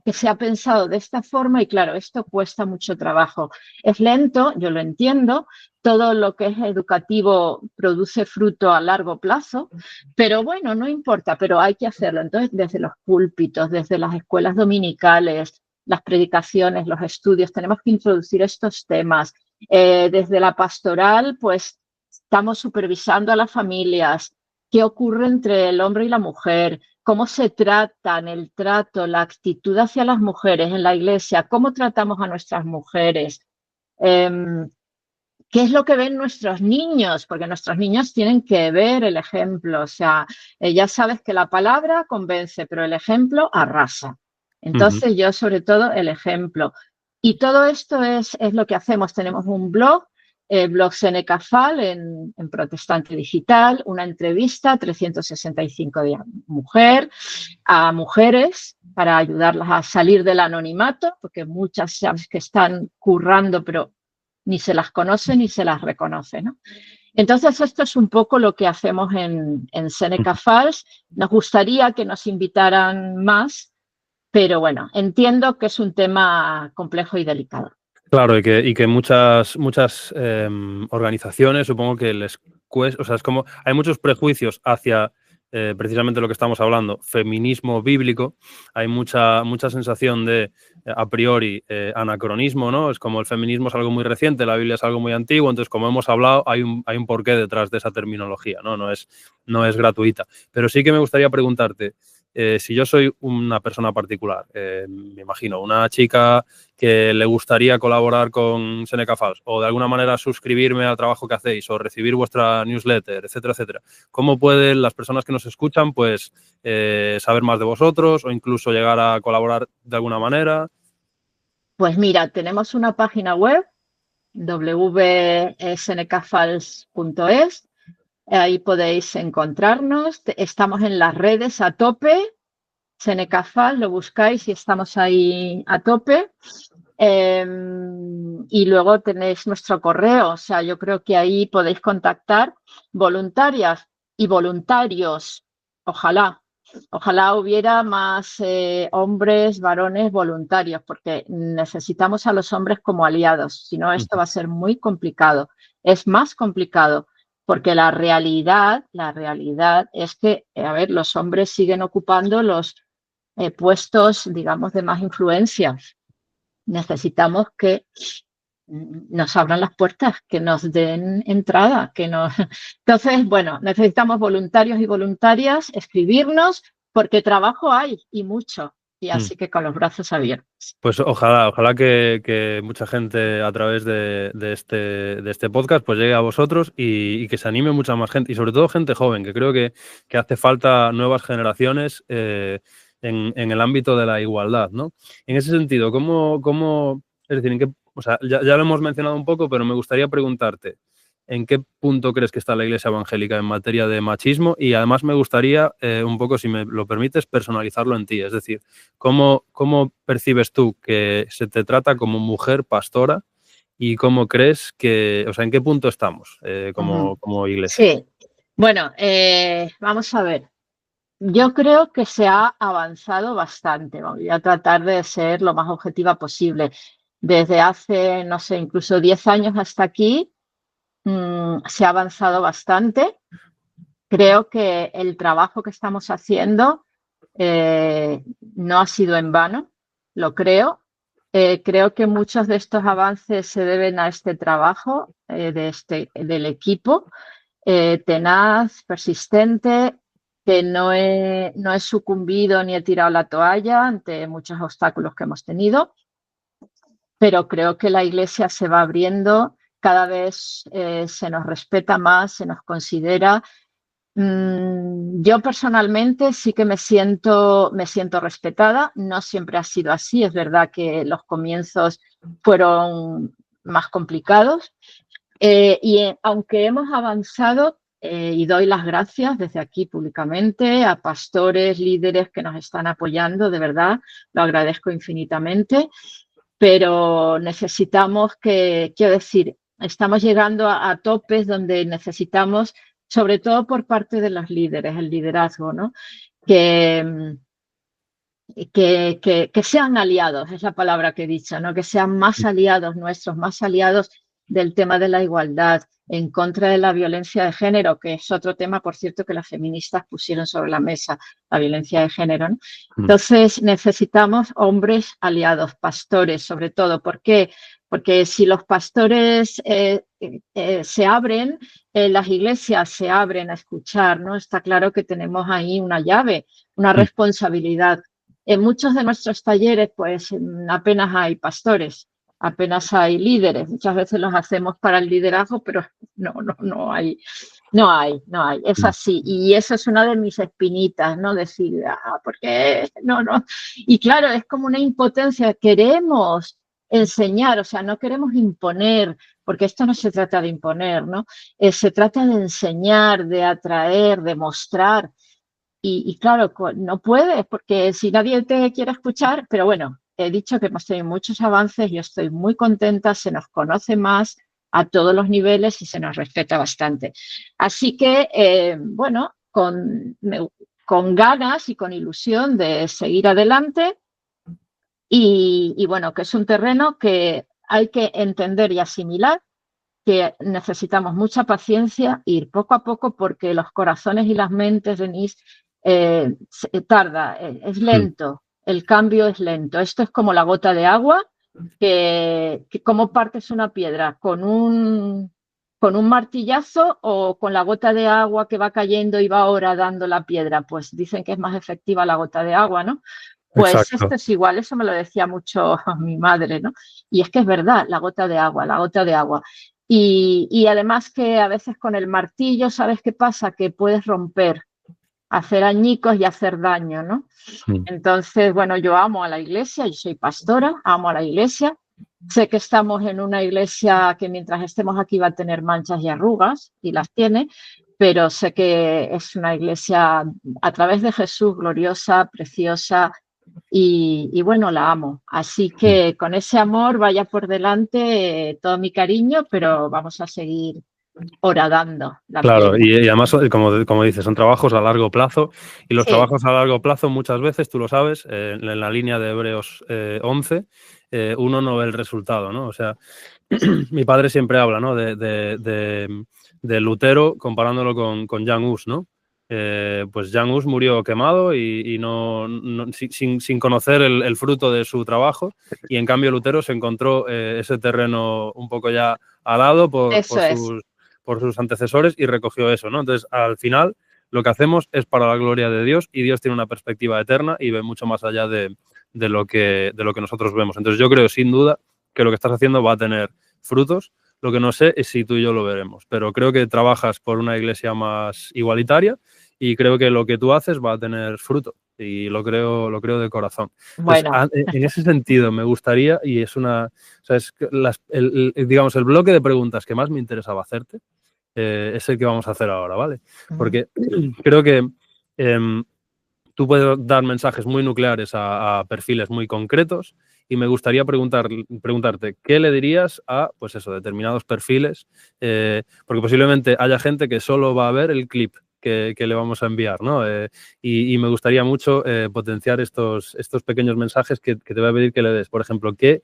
que se ha pensado de esta forma y claro, esto cuesta mucho trabajo. Es lento, yo lo entiendo, todo lo que es educativo produce fruto a largo plazo, pero bueno, no importa, pero hay que hacerlo. Entonces, desde los púlpitos, desde las escuelas dominicales, las predicaciones, los estudios, tenemos que introducir estos temas. Desde la pastoral, pues estamos supervisando a las familias, qué ocurre entre el hombre y la mujer, cómo se tratan, el trato, la actitud hacia las mujeres en la iglesia, cómo tratamos a nuestras mujeres. ¿qué es lo que ven nuestros niños? Porque nuestros niños tienen que ver el ejemplo. O sea, ya sabes que la palabra convence, pero el ejemplo arrasa. Entonces, yo sobre todo el ejemplo. Y todo esto es lo que hacemos. Tenemos un blog, blog Seneca Fall en Protestante Digital, una entrevista 365 días a mujeres para ayudarlas a salir del anonimato, porque muchas sabes que están currando, pero ni se las conoce ni se las reconoce, ¿no? Entonces, esto es un poco lo que hacemos en Seneca Falls. Nos gustaría que nos invitaran más, pero bueno, entiendo que es un tema complejo y delicado. Claro, y que muchas organizaciones, supongo que les cuesta, o sea, es como, hay muchos prejuicios hacia precisamente lo que estamos hablando, feminismo bíblico, hay mucha sensación de, a priori, anacronismo, ¿no? Es como el feminismo es algo muy reciente, la Biblia es algo muy antiguo, entonces, como hemos hablado, hay un porqué detrás de esa terminología, ¿no? No es gratuita. Pero sí que me gustaría preguntarte, si yo soy una persona particular, me imagino, una chica que le gustaría colaborar con Seneca Falls o de alguna manera suscribirme al trabajo que hacéis o recibir vuestra newsletter, etcétera, etcétera, ¿cómo pueden las personas que nos escuchan pues saber más de vosotros o incluso llegar a colaborar de alguna manera? Pues mira, tenemos una página web, www.senecafalls.es. Ahí podéis encontrarnos. Estamos en las redes a tope. Seneca Falls, lo buscáis y estamos ahí a tope. Y luego tenéis nuestro correo. O sea, yo creo que ahí podéis contactar voluntarias y voluntarios. Ojalá hubiera más hombres, varones voluntarios, porque necesitamos a los hombres como aliados. Si no, esto va a ser muy complicado. Es más complicado porque la realidad es que, a ver, los hombres siguen ocupando los puestos, digamos, de más influencia. Necesitamos que nos abran las puertas, que nos den entrada, que nos... Entonces, bueno, necesitamos voluntarios y voluntarias, escribirnos, porque trabajo hay y mucho, y así que con los brazos abiertos. Pues ojalá que mucha gente a través de este podcast pues llegue a vosotros y que se anime mucha más gente y sobre todo gente joven, que creo que hace falta nuevas generaciones en el ámbito de la igualdad, ¿no? En ese sentido, es decir, o sea, ya lo hemos mencionado un poco, pero me gustaría preguntarte, ¿en qué punto crees que está la Iglesia evangélica en materia de machismo? Y además me gustaría, un poco, si me lo permites, personalizarlo en ti. Es decir, ¿cómo percibes tú que se te trata como mujer pastora y cómo crees que, o sea, en qué punto estamos como Iglesia? Sí, bueno, vamos a ver. Yo creo que se ha avanzado bastante. Voy a tratar de ser lo más objetiva posible. Desde hace, no sé, incluso 10 años hasta aquí, se ha avanzado bastante. Creo que el trabajo que estamos haciendo no ha sido en vano, lo creo. Creo que muchos de estos avances se deben a este trabajo del equipo tenaz, persistente, que no he sucumbido ni he tirado la toalla ante muchos obstáculos que hemos tenido, pero creo que la Iglesia se va abriendo, cada vez se nos respeta más, se nos considera. Yo personalmente sí que me siento respetada, no siempre ha sido así, es verdad que los comienzos fueron más complicados, aunque hemos avanzado, y doy las gracias desde aquí públicamente a pastores, líderes que nos están apoyando, de verdad, lo agradezco infinitamente, pero necesitamos quiero decir, estamos llegando a topes donde necesitamos, sobre todo por parte de los líderes, el liderazgo, ¿no? Que sean aliados, es la palabra que he dicho, ¿no? Que sean más aliados nuestros, más aliados del tema de la igualdad, en contra de la violencia de género, que es otro tema, por cierto, que las feministas pusieron sobre la mesa, la violencia de género, ¿no? Entonces, necesitamos hombres aliados, pastores, sobre todo. ¿Por qué? Porque si los pastores se abren, las iglesias se abren a escuchar, ¿no? Está claro que tenemos ahí una llave, una responsabilidad. En muchos de nuestros talleres, pues apenas hay pastores. apenas hay líderes. Muchas veces los hacemos para el liderazgo, pero no hay. No hay. Es así. Y eso es una de mis espinitas, ¿no? Decir, ¿por qué? No. Y claro, es como una impotencia. Queremos enseñar, o sea, no queremos imponer, porque esto no se trata de imponer, ¿no? Se trata de enseñar, de atraer, de mostrar. Y claro, no puedes, porque si nadie te quiere escuchar, pero bueno, he dicho que hemos tenido muchos avances, yo estoy muy contenta, se nos conoce más a todos los niveles y se nos respeta bastante. Así que, bueno, con ganas y con ilusión de seguir adelante y bueno, que es un terreno que hay que entender y asimilar, que necesitamos mucha paciencia, ir poco a poco porque los corazones y las mentes, Denise, tarda, es lento, el cambio es lento. Esto es como la gota de agua, que ¿cómo partes una piedra? ¿Con un martillazo o con la gota de agua que va cayendo y va ahora dando la piedra? Pues dicen que es más efectiva la gota de agua, ¿no? Pues Exacto. esto es igual, eso me lo decía mucho mi madre, ¿no? Y es que es verdad, la gota de agua, la gota de agua. Y además que a veces con el martillo, ¿sabes qué pasa? Que puedes romper, hacer añicos y hacer daño, ¿no? Entonces, bueno, yo amo a la iglesia, yo soy pastora, amo a la iglesia. Sé que estamos en una iglesia que mientras estemos aquí va a tener manchas y arrugas, y las tiene, pero sé que es una iglesia a través de Jesús gloriosa, preciosa, y bueno, la amo. Así que con ese amor vaya por delante todo mi cariño, pero vamos a seguir horadando la Claro, piedra. y además, como dices, son trabajos a largo plazo y los Sí, trabajos a largo plazo muchas veces, tú lo sabes, en la línea de Hebreos 11, uno no ve el resultado, ¿no? O sea, mi padre siempre habla, ¿no? de Lutero comparándolo con Jan Hus, ¿no? Pues Jan Hus murió quemado y sin conocer el fruto de su trabajo, y en cambio Lutero se encontró ese terreno un poco ya alado eso es. por sus antecesores y recogió eso, ¿no? Entonces, al final, lo que hacemos es para la gloria de Dios y Dios tiene una perspectiva eterna y ve mucho más allá de lo que nosotros vemos. Entonces, yo creo, sin duda, que lo que estás haciendo va a tener frutos. Lo que no sé es si tú y yo lo veremos, pero creo que trabajas por una iglesia más igualitaria y creo que lo que tú haces va a tener fruto y lo creo de corazón. Entonces, Bueno, en ese sentido, me gustaría, y es una, o sea, es digamos, el bloque de preguntas que más me interesaba hacerte es el que vamos a hacer ahora, ¿vale? Porque creo que tú puedes dar mensajes muy nucleares a perfiles muy concretos y me gustaría preguntarte qué le dirías a, pues eso, determinados perfiles, porque posiblemente haya gente que solo va a ver el clip que le vamos a enviar, ¿no? Y me gustaría mucho potenciar estos pequeños mensajes que te voy a pedir que le des. Por ejemplo, ¿qué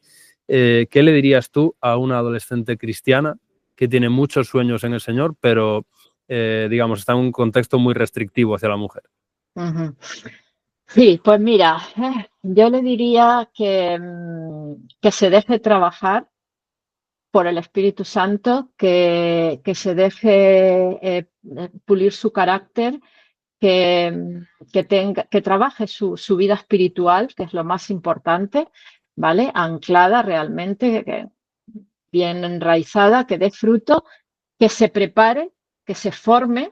le dirías tú a una adolescente cristiana que tiene muchos sueños en el Señor, pero, digamos, está en un contexto muy restrictivo hacia la mujer? sí, pues mira, yo le diría que se deje trabajar por el Espíritu Santo, que se deje pulir su carácter, que trabaje su vida espiritual, que es lo más importante, ¿vale? Anclada realmente, bien enraizada, que dé fruto, que se prepare, que se forme,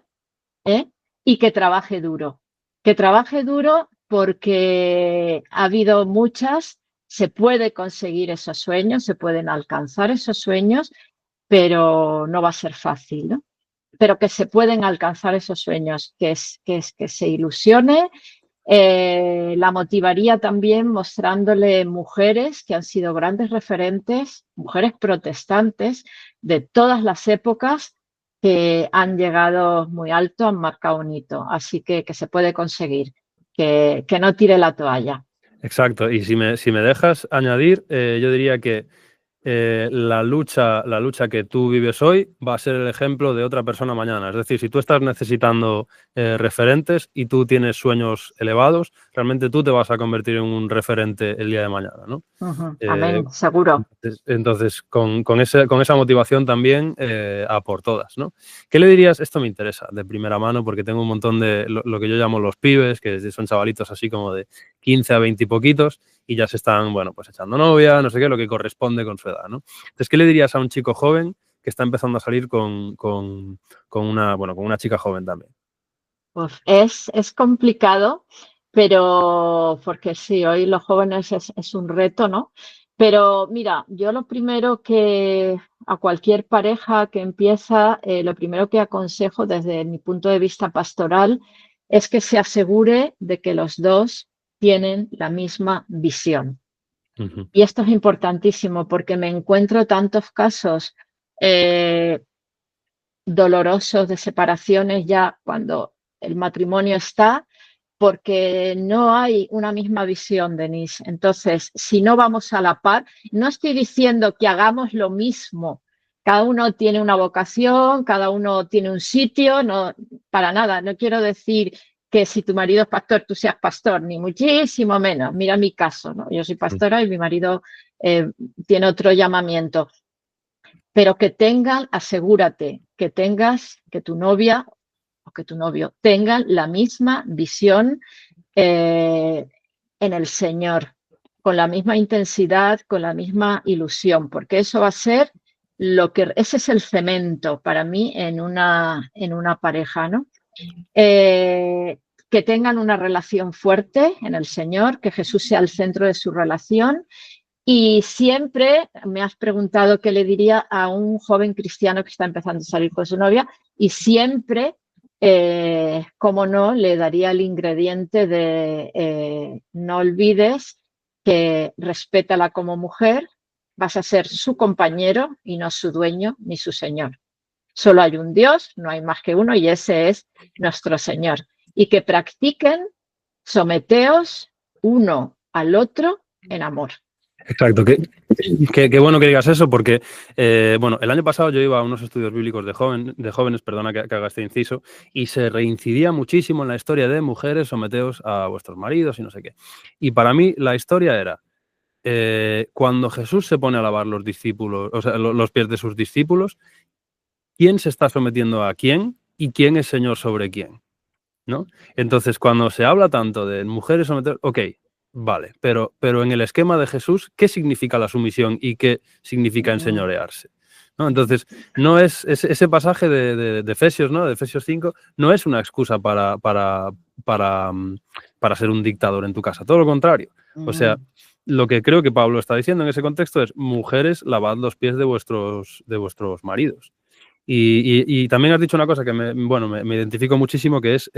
¿eh? Y que trabaje duro. Que trabaje duro porque ha habido muchas, se puede conseguir esos sueños, se pueden alcanzar esos sueños, pero no va a ser fácil, ¿no? Pero que se pueden alcanzar esos sueños, que se ilusione. La motivaría también mostrándole mujeres que han sido grandes referentes, mujeres protestantes de todas las épocas que han llegado muy alto, han marcado un hito. Así que se puede conseguir, que no tire la toalla. Exacto, y si me dejas añadir, yo diría que la lucha que tú vives hoy va a ser el ejemplo de otra persona mañana. Es decir, si tú estás necesitando referentes y tú tienes sueños elevados, realmente tú te vas a convertir en un referente el día de mañana, ¿no? Amén, seguro. Entonces con esa motivación también a por todas, ¿no? ¿Qué le dirías? Esto me interesa de primera mano porque tengo un montón de lo que yo llamo los pibes, que son chavalitos así como de 15 a 20 y poquitos, y ya se están, bueno, pues echando novia, no sé qué, lo que corresponde con su edad, ¿no? Entonces, ¿qué le dirías a un chico joven que está empezando a salir con una chica joven también? Pues es complicado, pero porque sí, hoy los jóvenes es un reto, ¿no? Pero mira, yo lo primero que a cualquier pareja que empieza, lo primero que aconsejo desde mi punto de vista pastoral es que se asegure de que los dos tienen la misma visión. Ujú. Y esto es importantísimo porque me encuentro tantos casos eh, dolorosos de separaciones ya cuando el matrimonio está, porque no hay una misma visión, Denise. Entonces, si no vamos a la par, no estoy diciendo que hagamos lo mismo. Cada uno tiene una vocación, cada uno tiene un sitio, no, para nada. No quiero decir que si tu marido es pastor, tú seas pastor, ni muchísimo menos. Mira mi caso, ¿no? Yo soy pastora y mi marido tiene otro llamamiento. Pero que tengan, asegúrate que tu novia o que tu novio tengan la misma visión en el Señor, con la misma intensidad, con la misma ilusión, porque eso va a ser ese es el cemento para mí en una pareja, ¿no? Que tengan una relación fuerte en el Señor, que Jesús sea el centro de su relación. Y siempre me has preguntado qué le diría a un joven cristiano que está empezando a salir con su novia, y siempre, como no, le daría el ingrediente de no olvides que respétala como mujer, vas a ser su compañero y no su dueño ni su señor. Solo hay un Dios, no hay más que uno, y ese es nuestro Señor. Y que practiquen, someteos uno al otro en amor. Exacto, qué bueno que digas eso porque, el año pasado yo iba a unos estudios bíblicos de jóvenes, perdona que haga este inciso, y se reincidía muchísimo en la historia de mujeres, someteos a vuestros maridos y no sé qué. Y para mí la historia era, cuando Jesús se pone a lavar los discípulos, o sea, los pies de sus discípulos, ¿quién se está sometiendo a quién y quién es Señor sobre quién? ¿No? Entonces, cuando se habla tanto de mujeres someter, ok, vale, pero en el esquema de Jesús, ¿qué significa la sumisión y qué significa enseñorearse? ¿No? Entonces, no es ese pasaje de Efesios, ¿no? De Efesios 5, no es una excusa para ser un dictador en tu casa, todo lo contrario. O sea, lo que creo que Pablo está diciendo en ese contexto es, mujeres, lavad los pies de vuestros maridos. Y también has dicho una cosa que me identifico muchísimo, que es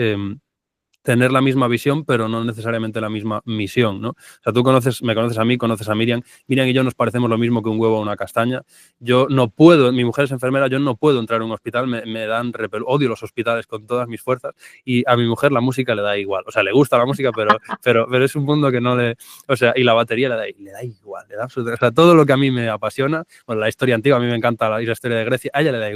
tener la misma visión, pero no necesariamente la misma misión, ¿no? O sea, tú me conoces a mí, conoces a Miriam. Miriam y yo nos parecemos lo mismo que un huevo o una castaña. Yo no puedo, mi mujer es enfermera, yo no puedo entrar en un hospital, me dan odio los hospitales con todas mis fuerzas, y a mi mujer la música le da igual. O sea, le gusta la música, pero es un mundo que no le... O sea, y la batería le da igual, le da absolutamente... O sea, todo lo que a mí me apasiona, bueno, la historia antigua, a mí me encanta la historia de Grecia, a ella le da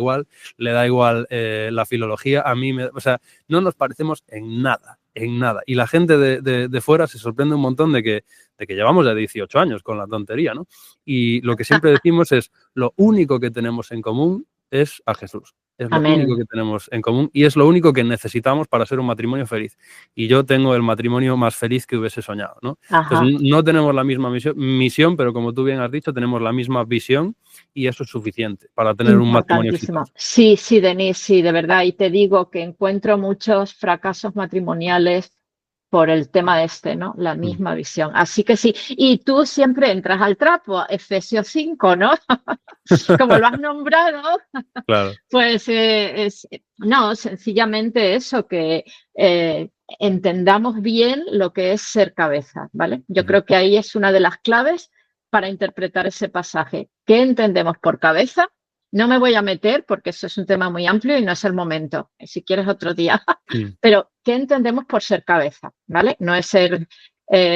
igual la filología, a mí o sea, no nos parecemos en nada. Y la gente de fuera se sorprende un montón de que llevamos ya 18 años con la tontería, ¿no? Y lo que siempre decimos es, lo único que tenemos en común es a Jesús. Es lo único que tenemos en común y es lo único que necesitamos para ser un matrimonio feliz. Y yo tengo el matrimonio más feliz que hubiese soñado, ¿no? Entonces, no tenemos la misma misión, pero como tú bien has dicho, tenemos la misma visión y eso es suficiente para tener un matrimonio exitoso. Sí, Denise, sí, de verdad. Y te digo que encuentro muchos fracasos matrimoniales por el tema ¿no? La misma visión. Así que sí. Y tú siempre entras al trapo, Efesios 5, ¿no? Como lo has nombrado, Claro. pues no, sencillamente eso, que entendamos bien lo que es ser cabeza, ¿vale? Yo creo que ahí es una de las claves para interpretar ese pasaje. ¿Qué entendemos por cabeza? No me voy a meter porque eso es un tema muy amplio y no es el momento. Si quieres otro día. Pero ¿qué entendemos por ser cabeza? ¿Vale? No es ser, no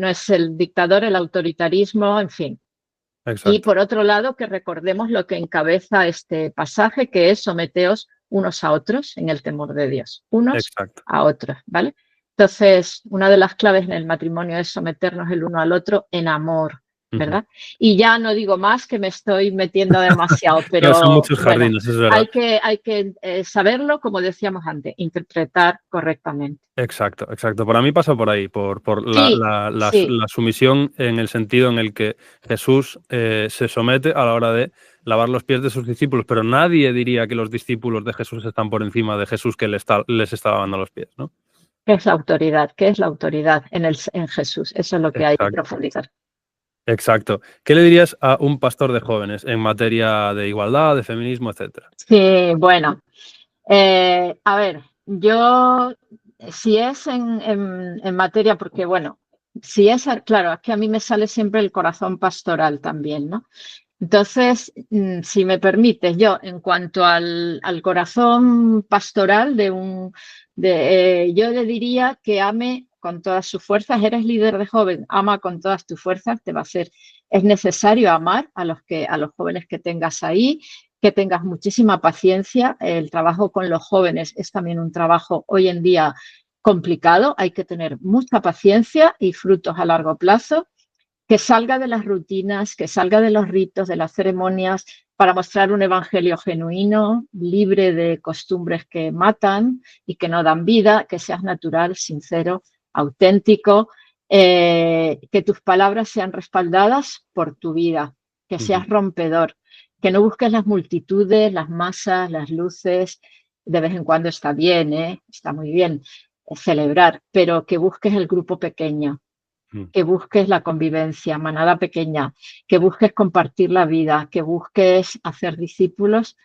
es el dictador, el autoritarismo, en fin. Exacto. Y por otro lado, que recordemos lo que encabeza este pasaje, que es someteos unos a otros en el temor de Dios. Unos a otros, ¿vale? Entonces, una de las claves en el matrimonio es someternos el uno al otro en amor. Ujú. ¿verdad? Y ya no digo más, que me estoy metiendo demasiado, No, son pero muchos bueno, jardines, es verdad. hay que saberlo, como decíamos antes, interpretar correctamente. Exacto, exacto. Para mí pasa por ahí, por Sí, sí, la sumisión en el sentido en el que Jesús se somete a la hora de lavar los pies de sus discípulos, pero nadie diría que los discípulos de Jesús están por encima de Jesús que les está lavando los pies, ¿no? ¿qué es la autoridad? ¿Qué es la autoridad en Jesús? Eso es lo que hay que Exacto, profundizar. exacto. ¿Qué le dirías a un pastor de jóvenes en materia de igualdad, de feminismo, etcétera? Sí, bueno, a ver, yo, si es en materia, porque bueno, si es, claro, es que a mí me sale siempre el corazón pastoral también, ¿no? Entonces, si me permites, yo en cuanto al corazón pastoral yo le diría que ame con todas sus fuerzas. Eres líder de joven, ama con todas tus fuerzas. Es necesario amar a los jóvenes que tengas ahí, que tengas muchísima paciencia. El trabajo con los jóvenes es también un trabajo hoy en día complicado. Hay que tener mucha paciencia y frutos a largo plazo, que salga de las rutinas, que salga de los ritos, de las ceremonias, para mostrar un evangelio genuino, libre de costumbres que matan y que no dan vida, que seas natural, sincero, auténtico, que tus palabras sean respaldadas por tu vida, que Ujú. seas rompedor, que no busques las multitudes, las masas, las luces. De vez en cuando está bien, está muy bien celebrar, pero que busques el grupo pequeño, Mm. que busques la convivencia, manada pequeña, que busques compartir la vida, que busques hacer discípulos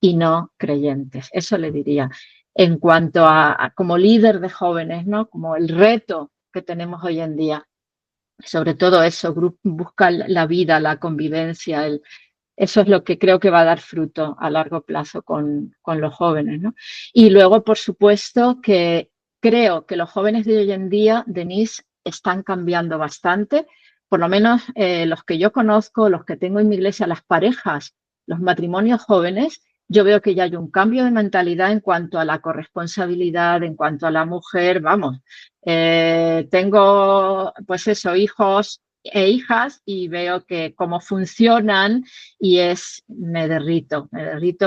y no creyentes. Eso le diría. En cuanto a como líder de jóvenes, ¿no? Como el reto que tenemos hoy en día, sobre todo eso, busca la vida, la convivencia, eso es lo que creo que va a dar fruto a largo plazo con los jóvenes, ¿no? Y luego, por supuesto, que creo que los jóvenes de hoy en día, Denise, están cambiando bastante. Por lo menos los que yo conozco, los que tengo en mi iglesia, las parejas, los matrimonios jóvenes, yo veo que ya hay un cambio de mentalidad en cuanto a la corresponsabilidad, en cuanto a la mujer. Vamos, tengo, pues eso, hijos e hijas, y veo que cómo funcionan, y me derrito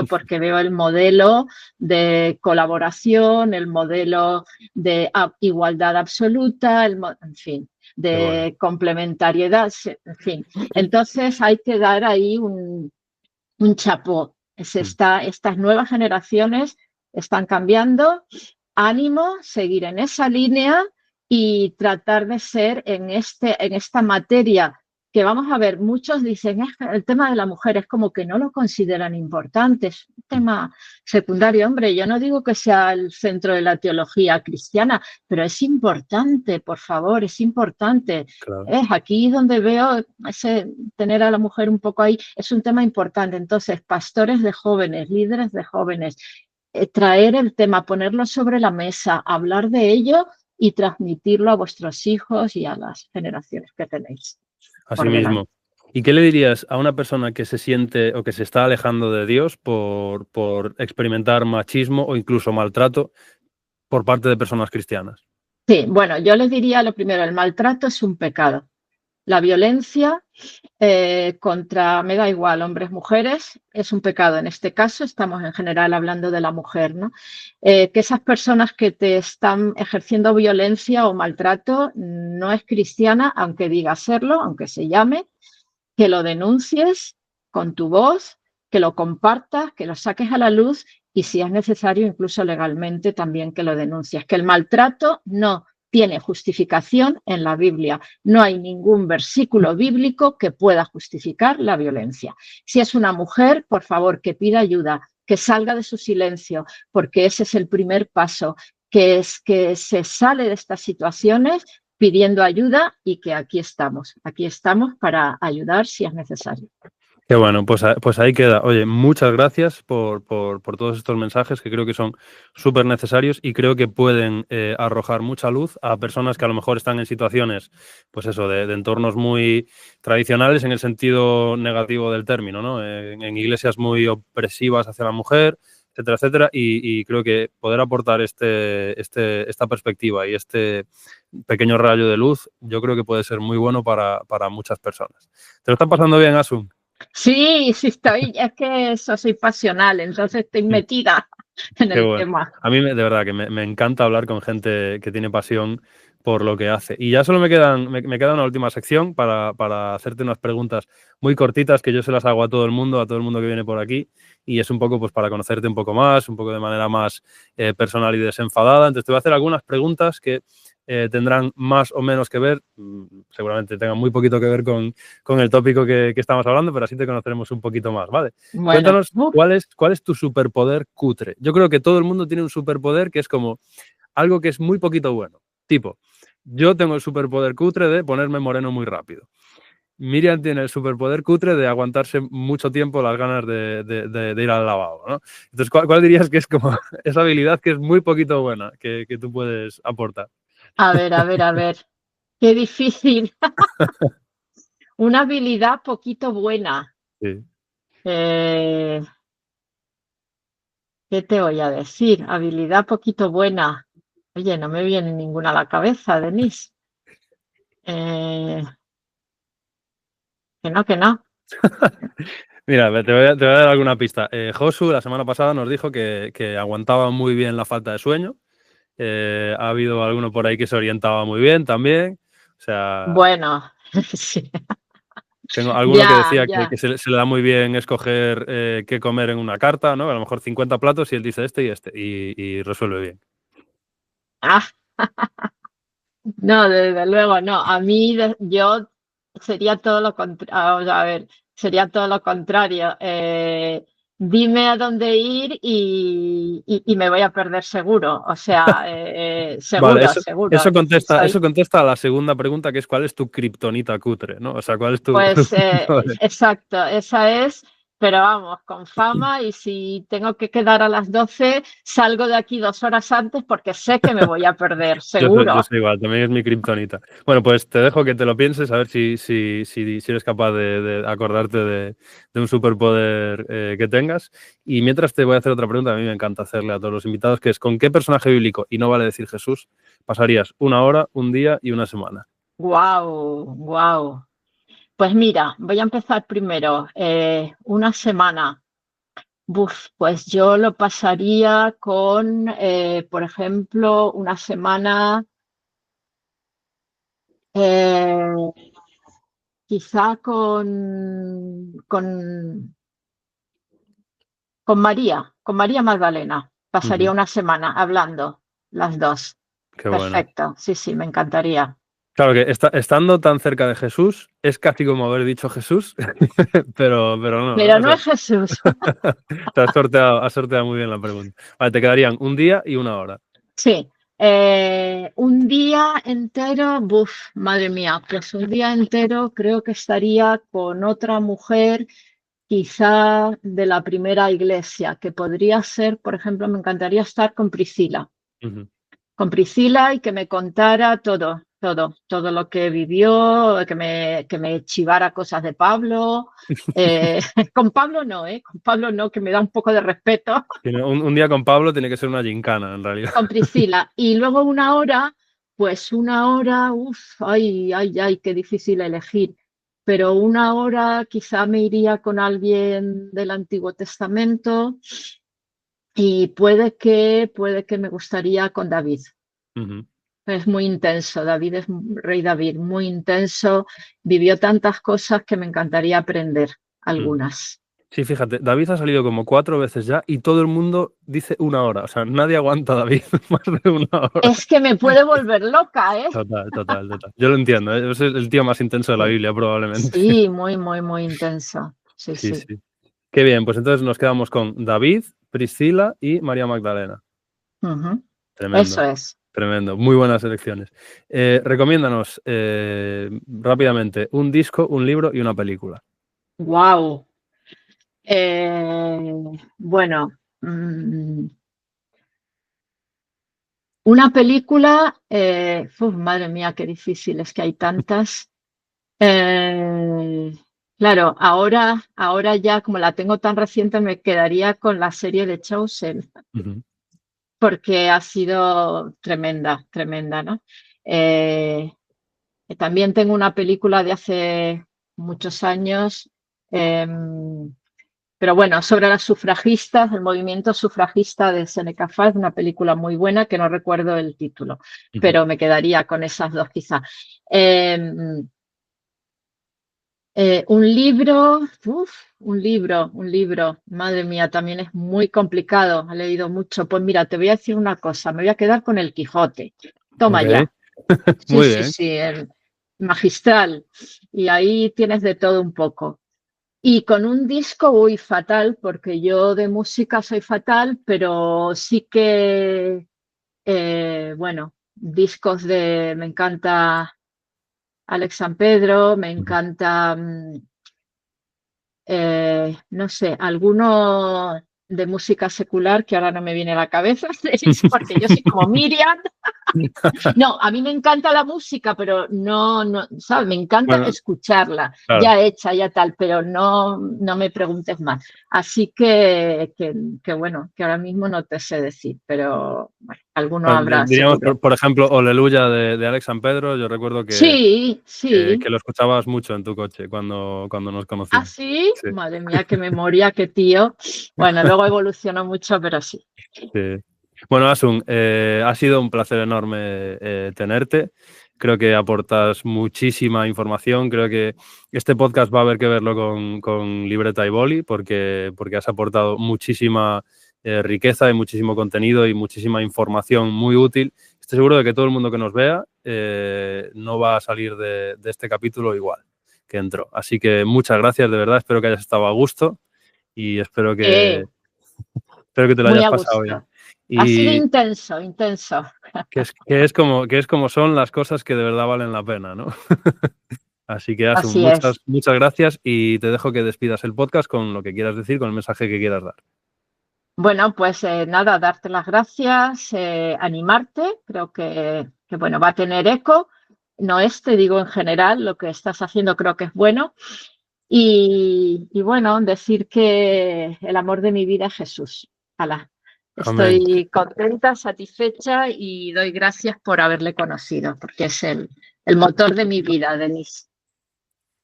porque veo el modelo de colaboración, el modelo de igualdad absoluta, en fin, Qué bueno. de complementariedad, en fin. Entonces hay que dar ahí un chapó. Mm. Estas nuevas generaciones están cambiando. Ánimo, seguir en esa línea y tratar de ser en esta materia que, vamos a ver, muchos dicen, el tema de la mujer es como que no lo consideran importante, es un Mm. tema secundario. Hombre, yo no digo que sea el centro de la teología cristiana, pero es importante, por favor, es importante. Claro. Es aquí donde veo tener a la mujer un poco ahí, es un tema importante. Entonces, pastores de jóvenes, líderes de jóvenes, traer el tema, ponerlo sobre la mesa, hablar de ello y transmitirlo a vuestros hijos y a las generaciones que tenéis Así por delante. mismo. ¿Y qué le dirías a una persona que se siente o que se está alejando de Dios por experimentar machismo o incluso maltrato por parte de personas cristianas? Sí, bueno, yo les diría lo primero, el maltrato es un pecado. La violencia me da igual, hombres, mujeres, es un pecado. En este caso estamos en general hablando de la mujer, ¿no? Que esas personas que te están ejerciendo violencia o maltrato no es cristiana, aunque diga serlo, aunque se llame, que lo denuncies con tu voz, que lo compartas, que lo saques a la luz, y si es necesario, incluso legalmente también que lo denuncies. Que el maltrato no tiene justificación en la Biblia. No hay ningún versículo bíblico que pueda justificar la violencia. Si es una mujer, por favor, que pida ayuda, que salga de su silencio, porque ese es el primer paso, que es que se sale de estas situaciones pidiendo ayuda, y que aquí estamos para ayudar si es necesario. Qué bueno, pues ahí queda. Oye, muchas gracias por todos estos mensajes que creo que son súper necesarios y creo que pueden arrojar mucha luz a personas que a lo mejor están en situaciones, pues eso, de entornos muy tradicionales en el sentido negativo del término, ¿no? En iglesias muy opresivas hacia la mujer, etcétera, etcétera. Y creo que poder aportar esta perspectiva y este pequeño rayo de luz, yo creo que puede ser muy bueno para muchas personas. ¿Te lo estás pasando bien, Asun? Sí, sí estoy, es que eso soy pasional, entonces estoy metida en Qué el bueno. tema. A mí, de verdad, que me encanta hablar con gente que tiene pasión por lo que hace. Y ya solo me queda una última sección para hacerte unas preguntas muy cortitas que yo se las hago a todo el mundo que viene por aquí. Y es un poco pues para conocerte un poco más, un poco de manera más personal y desenfadada. Entonces te voy a hacer algunas preguntas que tendrán más o menos que ver, seguramente tengan muy poquito que ver con el tópico que estamos hablando, pero así te conoceremos un poquito más, ¿vale? Bueno, Cuéntanos cuál es tu superpoder cutre. Yo creo que todo el mundo tiene un superpoder que es como algo que es muy poquito bueno. Tipo, yo tengo el superpoder cutre de ponerme moreno muy rápido. Miriam tiene el superpoder cutre de aguantarse mucho tiempo las ganas de ir al lavabo, ¿no? Entonces, ¿cuál dirías que es como esa habilidad que es muy poquito buena que tú puedes aportar? a ver, qué difícil. Una habilidad poquito buena. Sí. Eh, ¿Qué te voy a decir? Habilidad poquito buena. Oye, no me viene ninguna a la cabeza, Denise. Eh, que no, que no. Mira, te voy a dar alguna pista. Josu la semana pasada nos dijo que aguantaba muy bien la falta de sueño. Ha habido alguno por ahí que se orientaba muy bien también. O sea, Bueno, sí. tengo alguno que Ya, decía que ya. se le da muy bien escoger qué comer en una carta, ¿no? A lo mejor 50 platos y él dice este y este y resuelve bien. Ah, no, desde luego, no. A mí, yo sería todo lo contrario. A ver, sería todo lo contrario. Dime a dónde ir y me voy a perder seguro. O sea, Vale, seguro, seguro. eso contesta a la segunda pregunta, que es ¿cuál es tu kriptonita cutre, ¿no? O sea, ¿cuál es tu... Pues exacto, esa es, pero vamos, con fama y si tengo que quedar a las 12, salgo de aquí 2 horas antes porque sé que me voy a perder, Yo seguro. soy igual, también es mi kriptonita. Bueno, pues te dejo que te lo pienses, a ver si eres capaz de acordarte de un superpoder que tengas. Y mientras te voy a hacer otra pregunta, a mí me encanta hacerle a todos los invitados, que es ¿con qué personaje bíblico, y no vale decir Jesús, pasarías una hora, un día y una semana? Guau, guau. Pues mira, voy a empezar primero. Una semana. Buf, pues yo lo pasaría con, por ejemplo, una semana, eh, quizá con María Magdalena. Pasaría Ujú. una semana hablando, las dos. Qué bueno. Perfecto, sí, sí, me encantaría. Claro que estando tan cerca de Jesús, es casi como haber dicho Jesús, pero no, ¿no? Pero O no sea, es Jesús. te has sorteado muy bien la pregunta. Vale, te quedarían un día y una hora. Sí, un día entero, buf, madre mía, pues un día entero creo que estaría con otra mujer, quizá de la primera iglesia, que podría ser, por ejemplo, me encantaría estar Ujú. con Priscila y que me contara todo, todo, todo lo que vivió, que me chivara cosas de Pablo. Eh, con Pablo no, con Pablo no, que me da un poco de respeto. Un día con Pablo tiene que ser una gincana, en realidad. Con Priscila. Y luego una hora, pues una hora, uff, ay, ay, ay, qué difícil elegir. Pero una hora quizá me iría con alguien del Antiguo Testamento y puede que me gustaría con David. Ujú. Es muy intenso, David es rey David, muy intenso, vivió tantas cosas que me encantaría aprender Mm. algunas. Sí, fíjate, David ha salido como 4 veces ya y todo el mundo dice una hora. O sea, nadie aguanta a David más de una hora. Es que me puede volver loca, ¿eh? Total, total, total. Yo lo entiendo, ¿eh? Es el tío más intenso de la Sí, Biblia, probablemente. sí, muy, muy, muy intenso. Sí, Sí, sí. sí. Qué bien, pues entonces nos quedamos con David, Priscila y María Magdalena. Ujú. Eso Tremendo, es. tremendo. Muy buenas elecciones. Recomiéndanos rápidamente un disco, un libro y una película. Wow. Bueno, mm, una película, madre mía, qué difícil, es que hay tantas. Eh, Claro, ahora ya como la tengo tan reciente me quedaría con la serie de Chosen, Ujú. porque ha sido tremenda, tremenda, ¿no? Eh, También tengo una película de hace muchos años, pero bueno, sobre las sufragistas, el movimiento sufragista de Seneca Falls, una película muy buena que no recuerdo el título, Ujú. pero me quedaría con esas dos quizá. Un libro, madre mía, también es muy complicado, he leído mucho. Pues mira, te voy a decir una cosa, me voy a quedar con el Quijote. Toma Ok, ya. Sí, muy sí, bien. sí, el magistral. Y ahí tienes de todo un poco. Y con un disco, uy, fatal, porque yo de música soy fatal, pero sí que, bueno, me encanta Alex San Pedro, me Ujú. encanta, no sé, alguno de música secular que ahora no me viene a la cabeza, porque yo soy como Miriam. No, a mí me encanta la música, pero no, ¿sabes? Me encanta Bueno, escucharla, claro. ya hecha, ya tal, pero no me preguntes más. Así que bueno, que ahora mismo no te sé decir, pero bueno, alguno Pues, habrá diríamos, seguro. por ejemplo, Aleluya de Alex San Pedro, yo recuerdo Sí, que sí. lo escuchabas mucho en tu coche cuando nos ¿Ah, conocimos. sí? Sí, Madre mía, qué memoria, qué tío. Bueno, luego evolucionó mucho, pero sí. sí. Bueno, Asun, ha sido un placer enorme tenerte. Creo que aportas muchísima información. Creo que este podcast va a haber que verlo con libreta y boli porque has aportado muchísima riqueza y muchísimo contenido y muchísima información muy útil. Estoy seguro de que todo el mundo que nos vea no va a salir de este capítulo igual que entró. Así que muchas gracias, de verdad. Espero que hayas estado a gusto y Eh, espero que te lo Muy hayas a pasado bien. gusto. Ha sido Y intenso, intenso. que es como son las cosas que de verdad valen la pena, ¿no? Así que, Asun, Así es. muchas gracias y te dejo que despidas el podcast con lo que quieras decir, con el mensaje que quieras dar. Bueno, pues nada, darte las gracias, animarte, creo que, bueno, va a tener eco. No te digo en general, lo que estás haciendo creo que es bueno. Y bueno, decir que el amor de mi vida es Jesús. Hala. Amén. Estoy contenta, satisfecha y doy gracias por haberle conocido, porque es el motor de mi vida, Denise.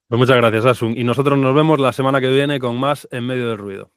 Pues muchas gracias, Asun. Y nosotros nos vemos la semana que viene con más En Medio del Ruido.